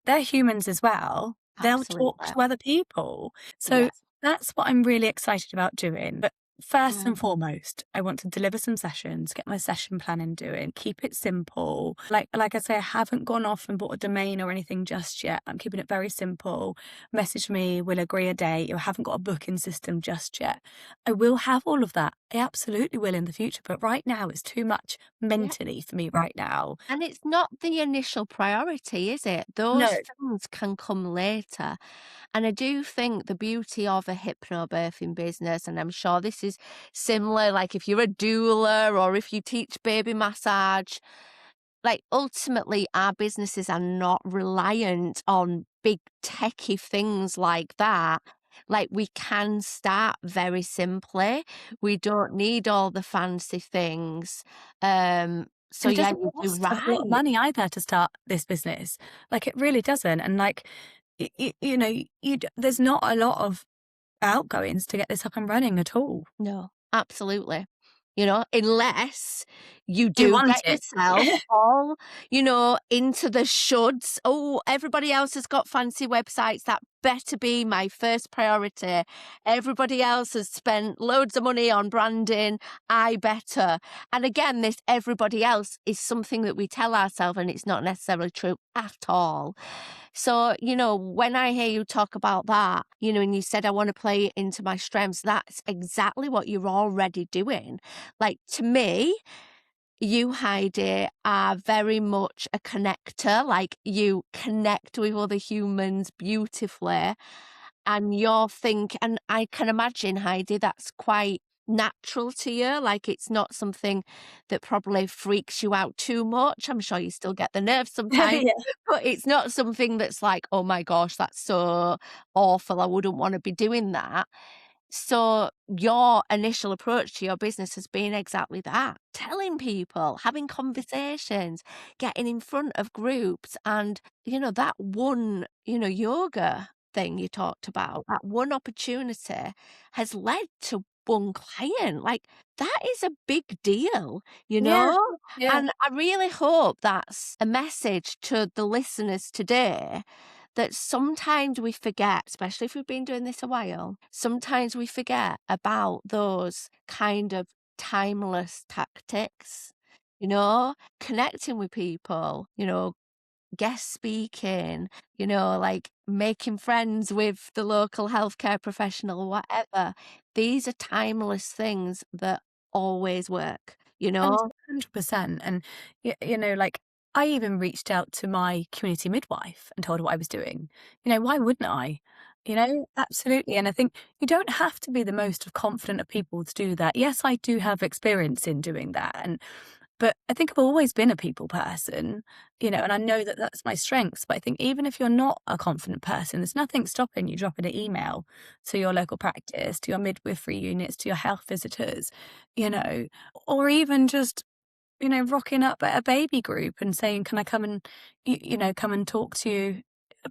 they're humans as well. They'll talk absolutely. to other people. So Yes. That's what I'm really excited about doing. But first and foremost, I want to deliver some sessions, get my session planning doing, keep it simple. Like I say, I haven't gone off and bought a domain or anything just yet. I'm keeping it very simple. Message me, we'll agree a date. I haven't got a booking system just yet. I will have all of that. I absolutely will in the future. But right now, it's too much Yeah. mentally for me right now. And it's not the initial priority, is it? No. Those things can come later. And I do think the beauty of a hypnobirthing business, and I'm sure this is similar, like if you're a doula or if you teach baby massage, like ultimately our businesses are not reliant on big techie things like that. Like we can start very simply. We don't need all the fancy things. So And it yeah, doesn't you're cost a lot of right. money either to start this business. Like, it really doesn't. And like, you know, there's not a lot of outgoings to get this up and running at all. No, absolutely. You know, unless you You do want get it. yourself all, you know, into the shoulds. Oh, everybody else has got fancy websites. That better be my first priority. Everybody else has spent loads of money on branding. I better. And again, this everybody else is something that we tell ourselves, and it's not necessarily true at all. So, you know, when I hear you talk about that, you know, and you said, I want to play it into my strengths, that's exactly what you're already doing. Like to me, you, Heidi, are very much a connector. Like you connect with other humans beautifully. And and I can imagine, Heidi, that's quite natural to you. Like it's not something that probably freaks you out too much. I'm sure you still get the nerves sometimes, Yeah. but it's not something that's like, oh my gosh, that's so awful. I wouldn't want to be doing that. So your initial approach to your business has been exactly that, telling people, having conversations, getting in front of groups. And, you know, that one, you know, yoga thing you talked about, that one opportunity has led to one client. Like that is a big deal, you Yeah. know? Yeah. And I really hope that's a message to the listeners today that sometimes we forget, especially if we've been doing this a while, sometimes we forget about those kind of timeless tactics, you know, connecting with people, you know, guest speaking, you know, like making friends with the local healthcare professional, whatever. These are timeless things that always work, you And know? 100%. And, you know, like, I even reached out to my community midwife and told her what I was doing. You know, why wouldn't I? You know, absolutely. And I think you don't have to be the most confident of people to do that. Yes, I do have experience in doing that. But I think I've always been a people person, you know, and I know that that's my strengths. But I think even if you're not a confident person, there's nothing stopping you dropping an email to your local practice, to your midwifery units, to your health visitors, you know, or even just, you know, rocking up at a baby group and saying, can I come and, you know, come and talk to you?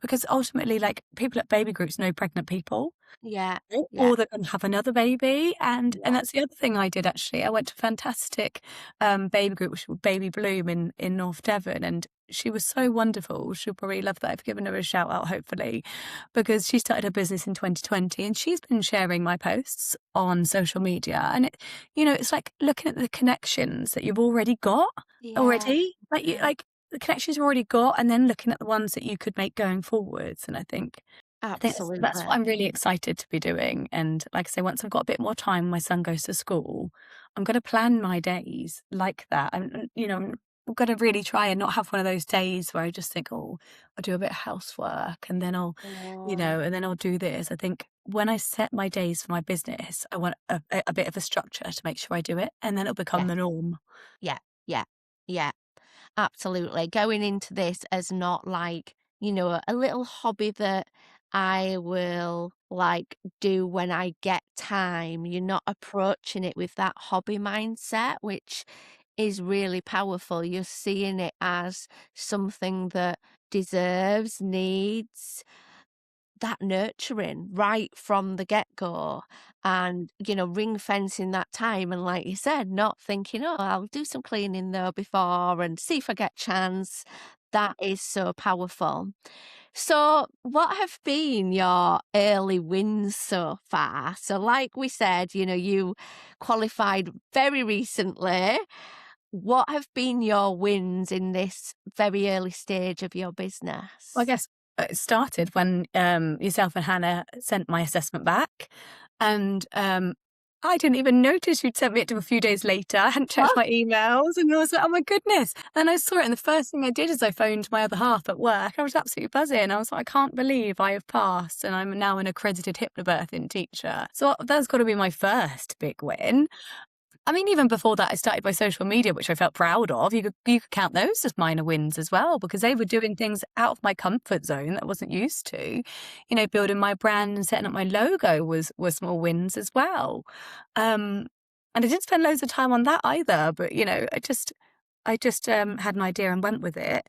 Because ultimately, like, people at baby groups know pregnant people. Yeah, yeah, Or they're gonna have another baby, and yeah. that's the other thing I did actually. I went to a fantastic, baby group, which was Baby Bloom in North Devon, and she was so wonderful. She'll probably love that. I've given her a shout out, hopefully, because she started her business in 2020, and she's been sharing my posts on social media, and you know, it's like looking at the connections that you've already got Yeah, already, yeah, the connections you've already got, and then looking at the ones that you could make going forwards, and I think that's what absolutely. I'm really excited to be doing. And like I say, once I've got a bit more time, when my son goes to school, I'm going to plan my days like that. You know, I'm going to really try and not have one of those days where I just think, oh, I'll do a bit of housework and then you Oh, know, and then I'll do this. I think when I set my days for my business, I want a bit of a structure to make sure I do it, and then it'll become yeah, the norm. yeah, yeah, yeah, absolutely. Going into this as not like, you know, a little hobby that I will like do when I get time. You're not approaching it with that hobby mindset, which is really powerful. You're seeing it as something that deserves, needs, that nurturing right from the get-go and, you know, ring fencing that time and like you said, not thinking, "Oh, I'll do some cleaning though before and see if I get chance." That is so powerful. So, what have been your early wins so far? So, like we said, you qualified very recently. What have been your wins in this very early stage of your business? Well, I guess it started when yourself and Hannah sent my assessment back, and I didn't even notice you'd sent me it to a few days later. I hadn't checked my emails, and I was like, oh my goodness. And I saw it, and the first thing I did is I phoned my other half at work. I was absolutely buzzing. I was like, I can't believe I have passed, and I'm now an accredited hypnobirthing teacher. So that's got to be my first big win. I mean, even before that, I started my social media, which I felt proud of. You could count those as minor wins as well, because they were doing things out of my comfort zone that I wasn't used to. Building my brand and setting up my logo was small wins as well. And I didn't spend loads of time on that either, but I just had an idea and went with it.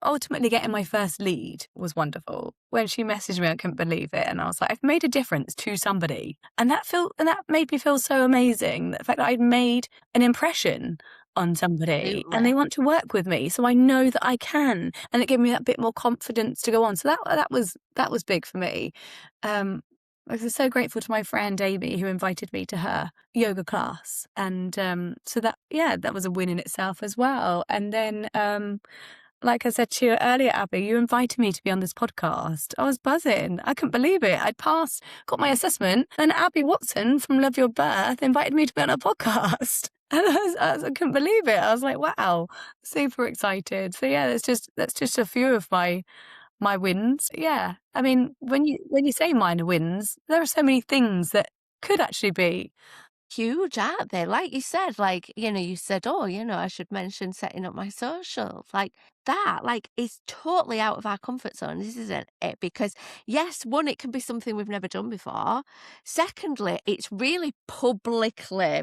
Ultimately, getting my first lead was wonderful. When she messaged me, I couldn't believe it, and I was like, "I've made a difference to somebody," and that made me feel so amazing. The fact that I'd made an impression on somebody, Absolutely. and they want to work with me, so I know that I can, and it gave me that bit more confidence to go on. So that was big for me. I was so grateful to my friend Amy, who invited me to her yoga class. And so that was a win in itself as well. And then, like I said to you earlier, Abby, you invited me to be on this podcast. I was buzzing. I couldn't believe it. I'd passed, got my assessment. Then Abby Watson from Love Your Birth invited me to be on a podcast. And I couldn't believe it. I was like, wow, super excited. So yeah, that's just a few of my wins. Yeah. I mean, when you say minor wins, there are so many things that could actually be huge, aren't they? Like you said, you said, oh, I should mention setting up my socials. Like that, is totally out of our comfort zone, this isn't it? Because yes, one, it can be something we've never done before. Secondly, it's really very publicly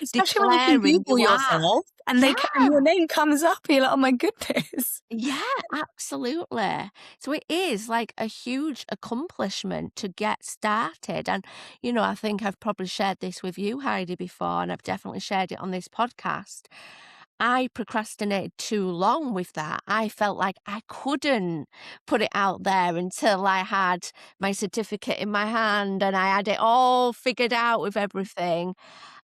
especially when you can declaring Google you are. yourself and Yeah. your name comes up. You're like, oh my goodness. Yeah, absolutely. So it is like a huge accomplishment to get started. And, I think I've probably shared this with you, Heidi, before, and I've definitely shared it on this podcast. I procrastinated too long with that. I felt like I couldn't put it out there until I had my certificate in my hand and I had it all figured out with everything.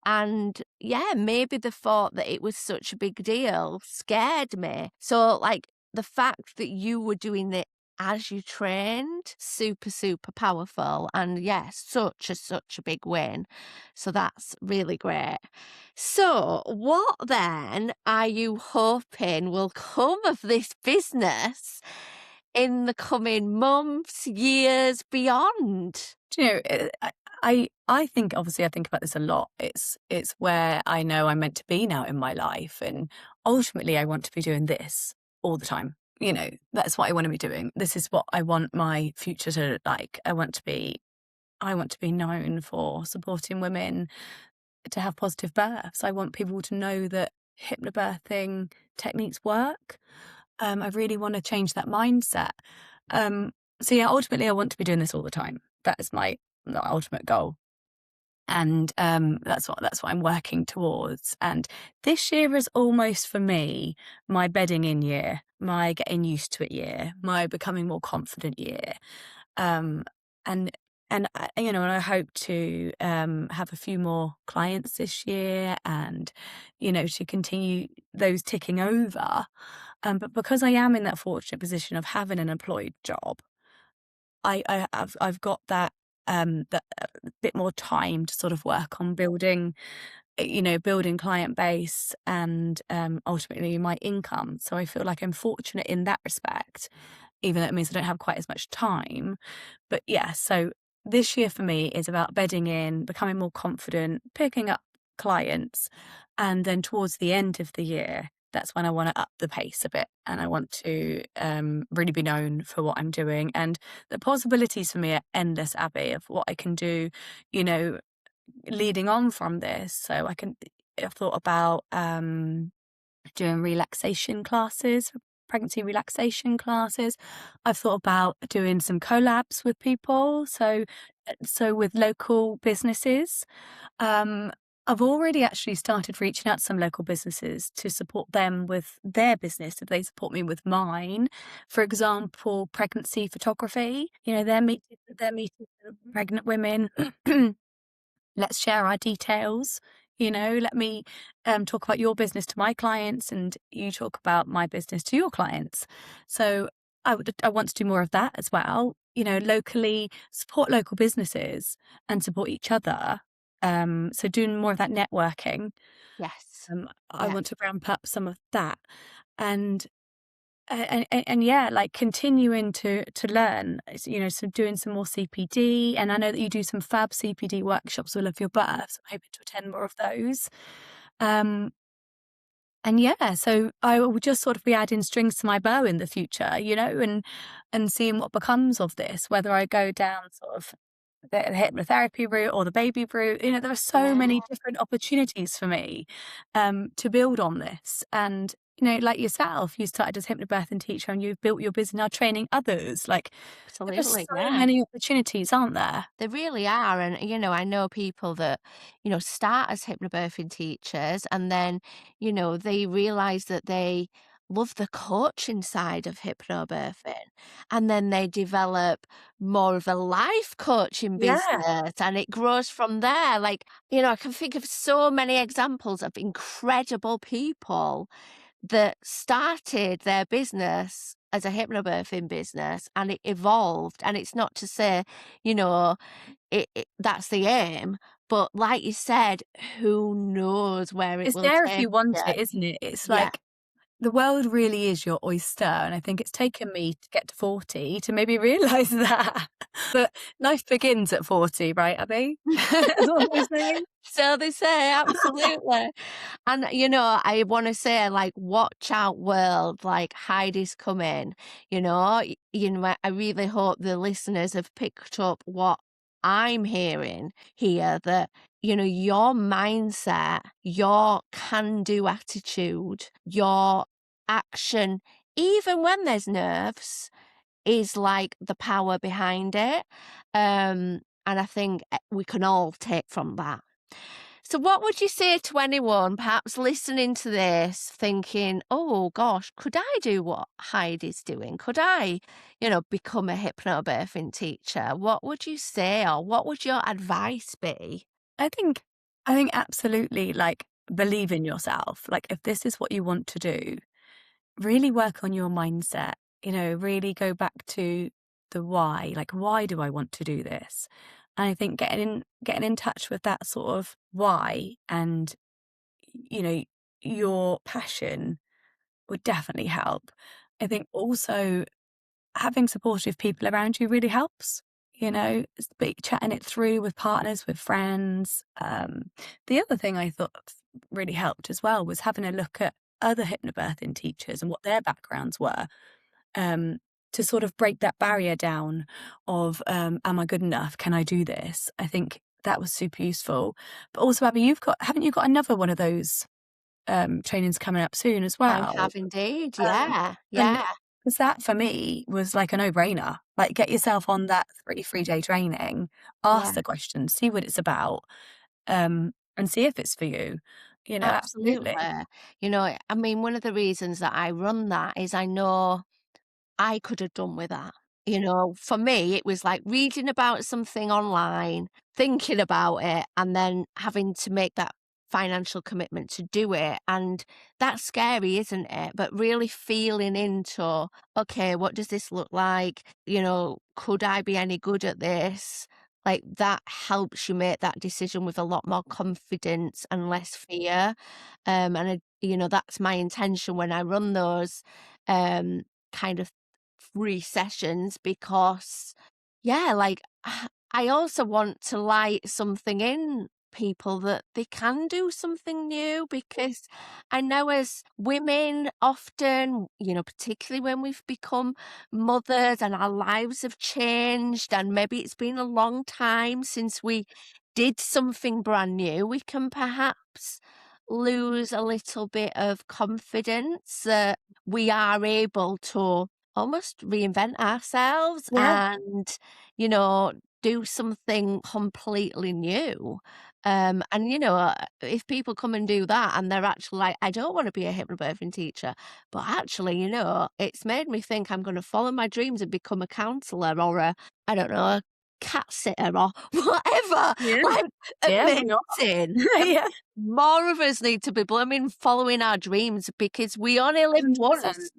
And yeah, maybe the thought that it was such a big deal scared me. So, the fact that you were doing it as you trained, super, super powerful. And yes, such a big win. So that's really great. So, what then are you hoping will come of this business in the coming months, years, beyond? Do you know, I think, obviously I think about this a lot. It's where I know I'm meant to be now in my life, and ultimately I want to be doing this all the time. That's what I want to be doing. This is what I want my future to look like. I want to be known for supporting women to have positive births. I want people to know that hypnobirthing techniques work. I really want to change that mindset. So yeah, ultimately I want to be doing this all the time. That is my ultimate goal. And that's what I'm working towards. And this year is almost, for me, my bedding in year, my getting used to it year, my becoming more confident year. And I hope to have a few more clients this year, and to continue those ticking over. But because I am in that fortunate position of having an employed job, I've got that bit more time to sort of work on building client base and ultimately my income. So I feel like I'm fortunate in that respect, even though it means I don't have quite as much time. But yeah, so this year for me is about bedding in, becoming more confident, picking up clients, and then towards the end of the year, that's when I want to up the pace a bit, and I want to really be known for what I'm doing. And the possibilities for me are endless, Abby, of what I can do, leading on from this. So I've thought about doing relaxation classes, pregnancy relaxation classes. I've thought about doing some collabs with people, so with local businesses. I've already actually started reaching out to some local businesses to support them with their business if they support me with mine. For example, pregnancy photography. They're meeting pregnant women. Let's share our details. Let me talk about your business to my clients, and you talk about my business to your clients. So I want to do more of that as well. Locally support local businesses and support each other. So doing more of that networking. Yes. I Yeah. want to ramp up some of that, and and yeah, like continuing to learn, so doing some more CPD, and I know that you do some fab CPD workshops with Love Your Birth, so I'm hoping to attend more of those. Um, and yeah, so I will just sort of be adding strings to my bow in the future, and seeing what becomes of this, whether I go down sort of the hypnotherapy route or the baby route. There are so Yeah. many different opportunities for me to build on this. And, like yourself, you started as hypnobirthing teacher and you've built your business now training others. Like, there are Absolutely. so Yeah. many opportunities, aren't there? They really are. And, I know people that, start as hypnobirthing teachers and then, they realize that they love the coaching side of hypnobirthing. And then they develop more of a life coaching Yeah. business and it grows from there. Like, I can think of so many examples of incredible people that started their business as a hypnobirthing business and it evolved. And it's not to say, you know, that's the aim, but like you said, who knows where it It's will there if take you want you. it, isn't it? It's Yeah. like the world really is your oyster, and I think it's taken me to get to 40 to maybe realise that. But life begins at 40, right, Abby? That's what they say. So they say, absolutely. And, I wanna say, like, watch out world, like, Heidi's coming, I really hope the listeners have picked up what I'm hearing here, that, your mindset, your can-do attitude, your action, even when there's nerves, is, like, the power behind it, and I think, we can all take from that. So what would you say to anyone perhaps listening to this thinking, "Oh gosh, could I do what Heidi's doing? Could I, become a hypnobirthing teacher?" What would you say, or what would your advice be? I think I think absolutely, like, believe in yourself. Like, if this is what you want to do, really work on your mindset, really go back to the why. Like, why do I want to do this? And I think getting in touch with that sort of why and, you know, your passion would definitely help. I think also having supportive people around you really helps. Chatting it through with partners, with friends. The other thing I thought really helped as well was having a look at other hypnobirthing teachers and what their backgrounds were, um, to sort of break that barrier down of, am I good enough? Can I do this? I think that was super useful. But also, Abby, haven't you got another one of those trainings coming up soon as I well? have indeed, Um, yeah, and yeah, because that for me was like a no-brainer. Like, get yourself on that 3 day training, yeah. ask the questions, see what it's about, and see if it's for you. Absolutely. Absolutely. I mean, one of the reasons that I run that is I know I could have done with that. For me, it was like reading about something online, thinking about it, and then having to make that financial commitment to do it. And that's scary, isn't it? But really feeling into, okay, what does this look like? Could I be any good at this? Like that helps you make that decision with a lot more confidence and less fear. That's my intention when I run those kind of free sessions because, yeah, like I also want to light something in people that they can do something new because I know as women often, particularly when we've become mothers and our lives have changed and maybe it's been a long time since we did something brand new, we can perhaps lose a little bit of confidence that we are able to almost reinvent ourselves Yeah. and, you know, do something completely new. And, you know, if people come and do that and they're actually like, I don't want to be a hypnobirthing teacher, but actually, you know, it's made me think I'm going to follow my dreams and become a counsellor or I don't know, a cat sitter or whatever. Yeah. Like, Yeah, why not? amazing. Yeah. More of us need to be blooming following our dreams because we only live 100%. once,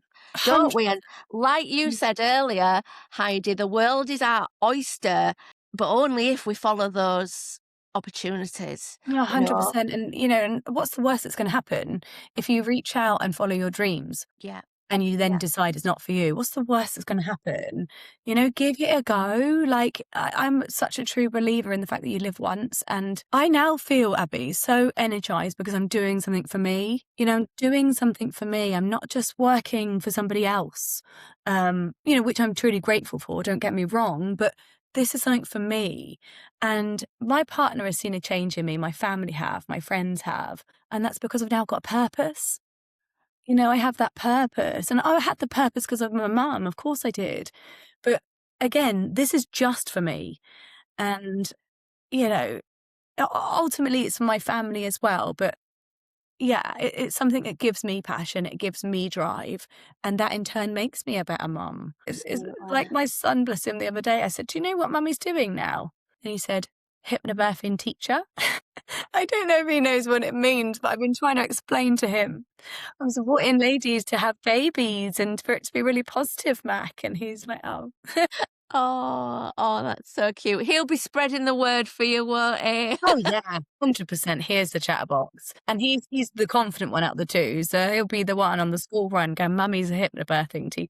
don't we? And like you said earlier, Heidi, the world is our oyster, but only if we follow those opportunities, Yeah, you know? 100%. And, you know, and what's the worst that's going to happen if you reach out and follow your dreams Yeah, and you then yeah, decide it's not for you? What's the worst that's going to happen? You know, give it a go. Like, I'm such a true believer in the fact that you live once. And I now feel, Abby, so energized because I'm doing something for me. You know, I'm doing something for me. I'm not just working for somebody else, you know, which I'm truly grateful for. Don't get me wrong. But this is something for me. And my partner has seen a change in me. My family have, my friends have. And that's because I've now got a purpose. You know, I have that purpose. And I had the purpose because of my mum. Of course I did. But again, this is just for me. And, you know, ultimately it's for my family as well. But yeah, it's something that gives me passion. It gives me drive. And that in turn makes me a better mum. It's absolutely. like my son, bless him, the other day, I said, do you know what mummy's doing now? And he said, hypnobirthing teacher. I don't know if he knows what it means, but I've been trying to explain to him. I'm supporting ladies to have babies and for it to be really positive, Mac. And he's like, oh. Oh, that's so cute. He'll be spreading the word for you, won't he? Oh yeah, 100%. Here's the chatterbox. And he's the confident one out of the two. So he'll be the one on the school run going, Mummy's a hypnobirthing teacher.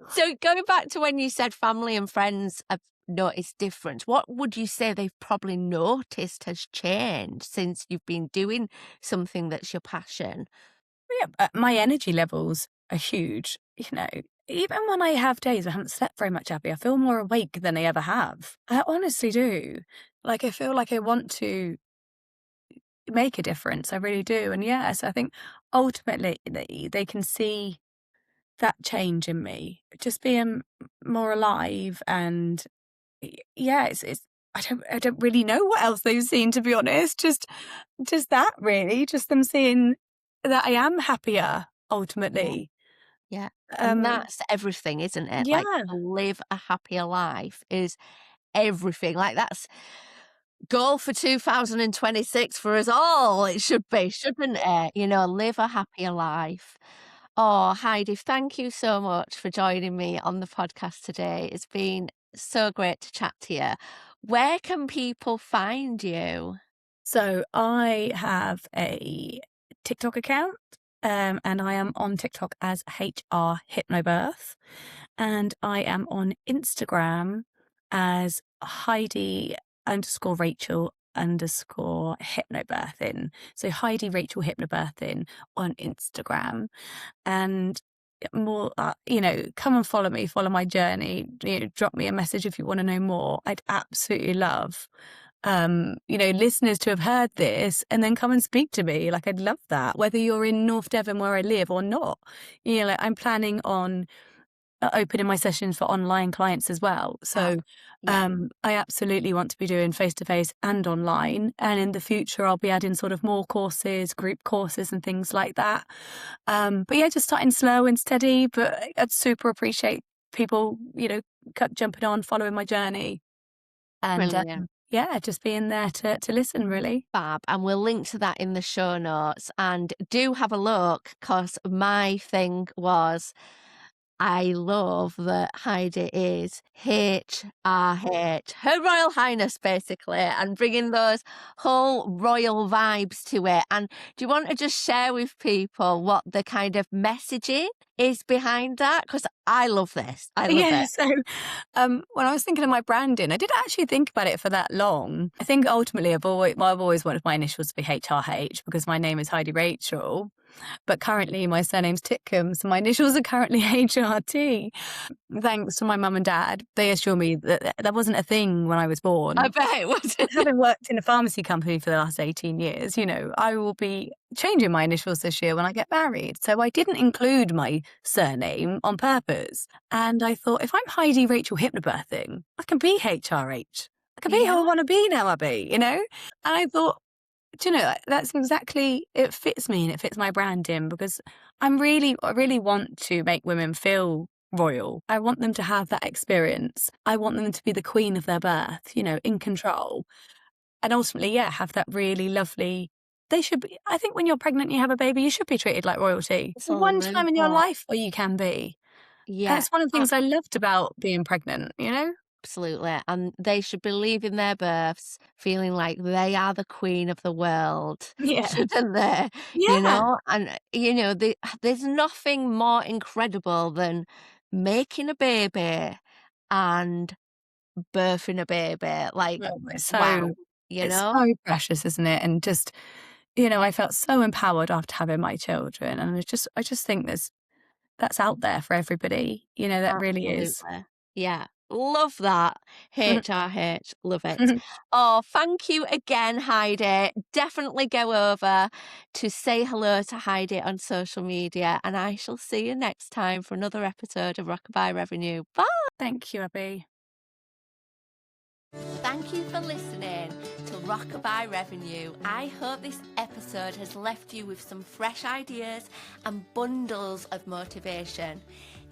So going back to when you said family and friends have noticed difference, what would you say they've probably noticed has changed since you've been doing something that's your passion? Yeah, my energy levels are huge. You know, even when I have days I haven't slept very much, Abby, I feel more awake than I ever have. I honestly do. Like, I feel like I want to make a difference. I really do. And yes, I think ultimately they can see that change in me, just being more alive. And yeah, it's I don't really know what else they've seen, to be honest. Just that really, just them seeing that I am happier Yeah. ultimately. Yeah. And Um, that's everything, isn't it? Like yeah, to live a happier life is everything. Like that's goal for 2026 for us all. It should be, shouldn't it? You know, live a happier life. Oh, Heidi, thank you so much for joining me on the podcast today. It's been so great to chat to you. Where can people find you? so I have a TikTok account, and I am on TikTok as HR Hypnobirth, and I am on Instagram as Heidi_Rachel_hypnobirthing. So Heidi Rachel Hypnobirthing on Instagram. And more, you know, come and follow me, follow my journey. You know, drop me a message if you want to know more. I'd absolutely love, you know, listeners to have heard this and then come and speak to me. Like, I'd love that, whether you're in North Devon where I live or not. You know, like, I'm planning on opening my sessions for online clients as well. Fab. So Yeah, I absolutely want to be doing face-to-face and online. And in the future, I'll be adding sort of more courses, group courses and things like that. But yeah, just starting slow and steady. But I'd super appreciate people, you know, jumping on, following my journey. And brilliant. yeah, just being there to listen, really. Fab. And we'll link to that in the show notes. And do have a look because my thing was I love that Heidi is HRH, Her Royal Highness, basically, and bringing those whole royal vibes to it. And do you want to just share with people what the kind of messaging is behind that? Because I love this. I love Yeah, it. so when I was thinking of my branding, I didn't actually think about it for that long. I think ultimately I've always wanted my initials to be HRH because my name is Heidi Rachel, but currently my surname's Titcombe, so my initials are currently HRT. Thanks to my mum and dad, they assure me that that wasn't a thing when I was I born. bet it wasn't. Having worked in a pharmacy company for the last 18 years, you know, I will be changing my initials this year when I get married. So I didn't include my surname on purpose. And I thought, if I'm Heidi Rachel Hypnobirthing, I can be HRH. could be who I want to be now, Abby, you know? And I thought, do you know, that's exactly, it fits me and it fits my branding because I really want to make women feel royal. I want them to have that experience. I want them to be the queen of their birth, you know, in control. And ultimately, yeah, have that really lovely, they should be, I think when you're pregnant and you have a baby, you should be treated like royalty. It's the one time in your life where you can be. Yeah, That's one of the things I loved about being pregnant, you know? absolutely. And they should be leaving their births feeling like they are the queen of the world, Yeah. shouldn't they? You Yeah. know, and there's nothing more incredible than making a baby and birthing a baby. Like, Oh, wow, you it's know? so precious, isn't it? And just, you know, I felt so empowered after having my children. And I just think that's out there for everybody. You know, that really is. Absolutely. Yeah. Love that. HRH. Love it. Oh, thank you again, Heidi. Definitely go over to say hello to Heidi on social media, and I shall see you next time for another episode of Rockabye Revenue. Bye. Thank you, Abby. Thank you for listening to Rockabye Revenue. I hope this episode has left you with some fresh ideas and bundles of motivation.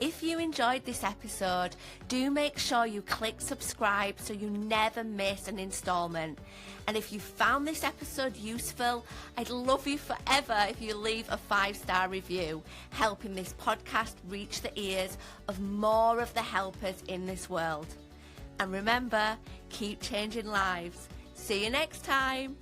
If you enjoyed this episode, do make sure you click subscribe so you never miss an installment. And if you found this episode useful, I'd love you forever if you leave a 5-star review, helping this podcast reach the ears of more of the helpers in this world. And remember, keep changing lives. See you next time.